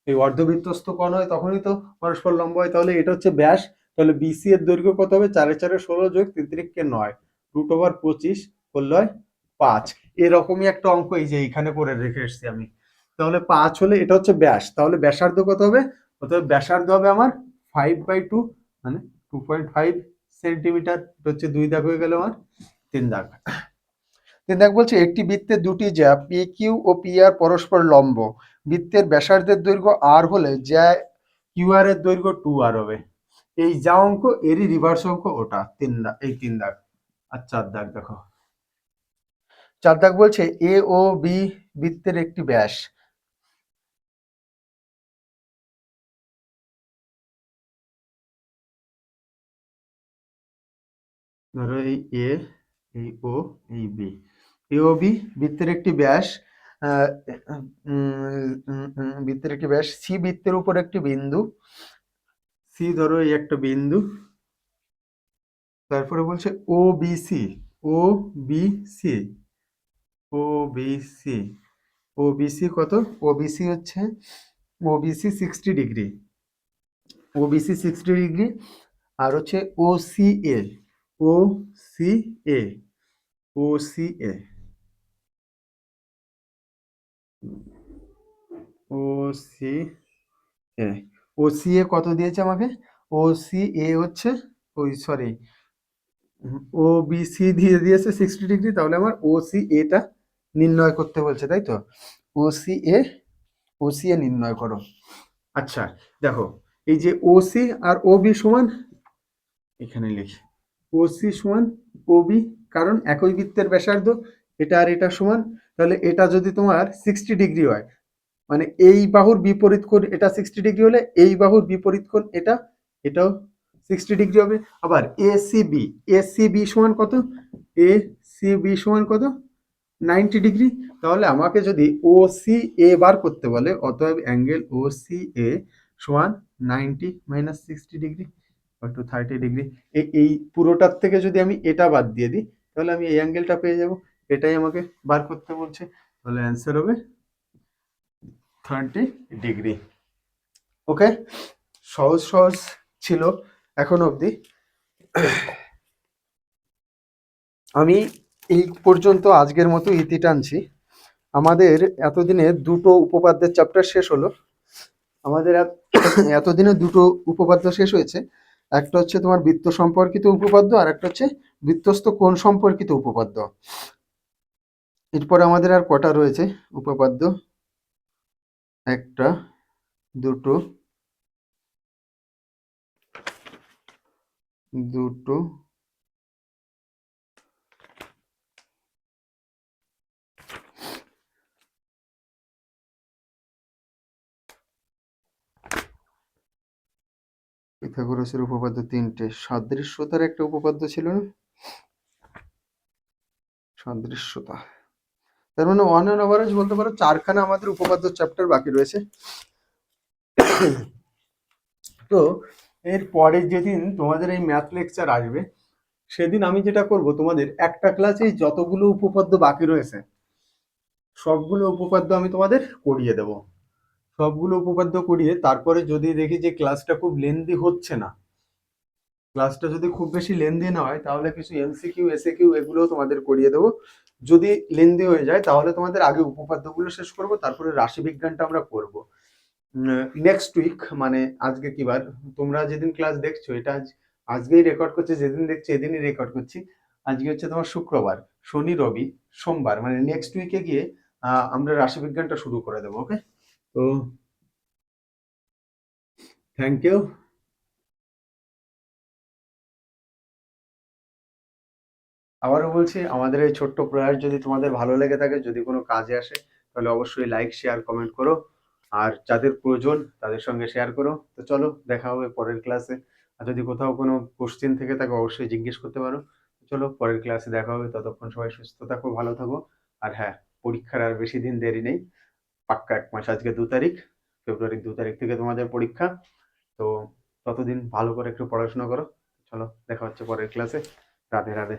এই অর্ধবৃত্তস্থ কোণ হয় তখনই তো পরস্পর লম্ব হয়। তাহলে এটা হচ্ছে ব্যাস, তাহলে বিসি এর দৈর্ঘ্য কত হবে? 4 4 16 যোগ 3 3 9, √25 করলে হয় 5। এরকমই একটা অঙ্ক এই যে এইখানে করে রেখে এসেছি আমি। তাহলে 5 হলে এটা হচ্ছে ব্যাস, তাহলে ব্যাসার্ধ কত হবে? অতএব ব্যাসার্ধ হবে আমার 5/2, মানে 2.5 সেন্টিমিটার। এটা হচ্ছে 2 দাগ হয়ে গেল আমার। 3 দাগ, 3 দাগ বলছে একটি বৃত্তের দুটি জ্যা P Q O P R পরস্পর লম্ব। বৃত্তের ব্যাসার্ধের দৈর্ঘ্য আর হলে জ্যা কিউ আর এর দৈর্ঘ্য 2r হবে। এই যা অঙ্ক এরই রিভার্স অঙ্ক ওটা। 3 দাগ, এই 3 দাগ। আর 4 দাগ দেখো, 4 দাগ বলছে এ ও বি বৃত্তের একটি ব্যাস। ধরো এই এ, এই ও, এই বি, এ ও বি বৃত্তের একটি ব্যাস, বৃত্তের একটি ব্যাস। সি বৃত্তের উপর একটি বিন্দু, সি ধরো এই একটা বিন্দু। তারপরে বলছে ও বি সি, ও বি সি, ও বি সি, ও বি সি কত? ও বি সি হচ্ছে ও বি সি 60 ডিগ্রি, ও বি সি 60 ডিগ্রি। আর হচ্ছে ও সি এ, ও সি এ, ও সি এ, ও সি এ, ও সি এ কত দিয়েছে আমাকে? ও সি এ হচ্ছে, ওই সরি, ও বি সি দিয়ে দিয়েছে 60 ডিগ্রি। তাহলে আমার ও সি এটা নির্ণয় করতে বলছে, তাই তো? ও সি এ, ও সি এ নির্ণয় করো। আচ্ছা দেখো, এই যে ও সি আর ও বি সমান, এখানে লিখি ও সি সমান ও বি, কারণ একই বৃত্তের ব্যাসার্ধ, এটা আর এটা সমান। তাহলে এটা যদি তোমার 60 ডিগ্রি হয়, মানে এই বাহুর বিপরীত কোণ এটা 60 ডিগ্রি হলে এই বাহুর বিপরীত কোণ এটা, এটাও 60 ডিগ্রি হবে। আবার A C B, A C B সমান কত? এ সি বি সমান কত? 90 ডিগ্রি। তাহলে আমাকে যদি ও সি এ বার করতে বলে, অতএব অ্যাঙ্গেল ও সি এ সমান 90 মাইনাস 60 ডিগ্রি টু 30 ডিগ্রি। এই পুরোটার থেকে যদি আমি এটা বাদ দিয়ে দিই, তাহলে আমি এই অ্যাঙ্গেলটা পেয়ে যাব। এটাই আমাকে বার করতে বলছে। তাহলে অ্যান্সার হবে 30 ডিগ্রি। ওকে, সহজ সহজ ছিল এখন অবধি। আমি এই পর্যন্ত আজকের মতো ইতি টানছি। আমাদের এতদিনে দুটো উপপাদ্যের চ্যাপ্টার শেষ হলো। আমাদের এতদিনে দুটো উপপাদ্য শেষ হয়েছে। একটা হচ্ছে তোমার বৃত্ত সম্পর্কিত উপপাদ্য, আর একটা হচ্ছে বৃত্তস্থ কোণ সম্পর্কিত উপপাদ্য। এরপরে আমাদের আর কটা রয়েছে উপপাদ্য? একটা, দুটো, দুটো, পিথাগোরাসের উপপাদ্য তিনটে, সাদৃশ্যতার একটা উপপাদ্য ছিল না? সাদৃশ্যতা, তার মানে ওয়ান অ্যান্ড ওভারেজ বলতে পারো 4খানা আমাদের উপপাদ্য চ্যাপ্টার বাকি রয়েছে। তো এর পরে যেদিন তোমাদের এই ম্যাথ লেকচার আসবে, সেদিন আমি যেটা করব, তোমাদের একটা ক্লাসেই যতগুলো উপপাদ্য বাকি রয়েছে সবগুলো উপপাদ্য আমি তোমাদের করিয়ে দেব। সবগুলো উপপাদ্য করিয়ে তারপরে যদি দেখি যে ক্লাসটা খুব লেন্দি হচ্ছে না, ক্লাসটা যদি খুব বেশি লেন্দি না হয়, তাহলে কিছু এমসিকিউ এসএকিউ এগুলোও তোমাদের করিয়ে দেবো। যদি লেন্দি হয়ে যায় তাহলে তোমাদের আগে উপপাদ্যগুলো শেষ করব, তারপরে রাশিবিজ্ঞানটা আমরা করব নেক্সট উইক। মানে আজকে কি বার, তোমরা যেদিন ক্লাস দেখছো এটা আজকেই রেকর্ড করছি, যেদিন দেখছি এদিনই রেকর্ড করছি। আজকে হচ্ছে তোমার শুক্রবার, শনি রবি সোমবার, মানে নেক্সট উইকে গিয়ে আমরা রাশিবিজ্ঞানটা শুরু করে দেবো। ওকে, তো থ্যাংক ইউ। আবারও বলছি, আমাদের এই ছোট্ট প্রয়াস যদি তোমাদের ভালো লেগে থাকে, যদি কোনো কাজে আসে, তাহলে অবশ্যই লাইক শেয়ার কমেন্ট করো, আর যাদের প্রয়োজন তাদের সঙ্গে শেয়ার করো। তো চলো, দেখা হবে পরের ক্লাসে। আর যদি কোথাও কোনো কোশ্চেন থেকে থাকে অবশ্যই জিজ্ঞেস করতে পারো। চলো, পরের ক্লাসে দেখা হবে, ততক্ষণ সবাই সুস্থ থাকো, ভালো থাকো। আর হ্যাঁ, পরীক্ষার আর বেশি দিন দেরি নেই, পাক্কা 1 মাস। আজকে 2 তারিখ, ফেব্রুয়ারির 2 তারিখ থেকে তোমাদের পরীক্ষা। তো ততদিন ভালো করে একটু পড়াশোনা করো। চলো, দেখা হচ্ছে পরের ক্লাসে। রাধে রাধে।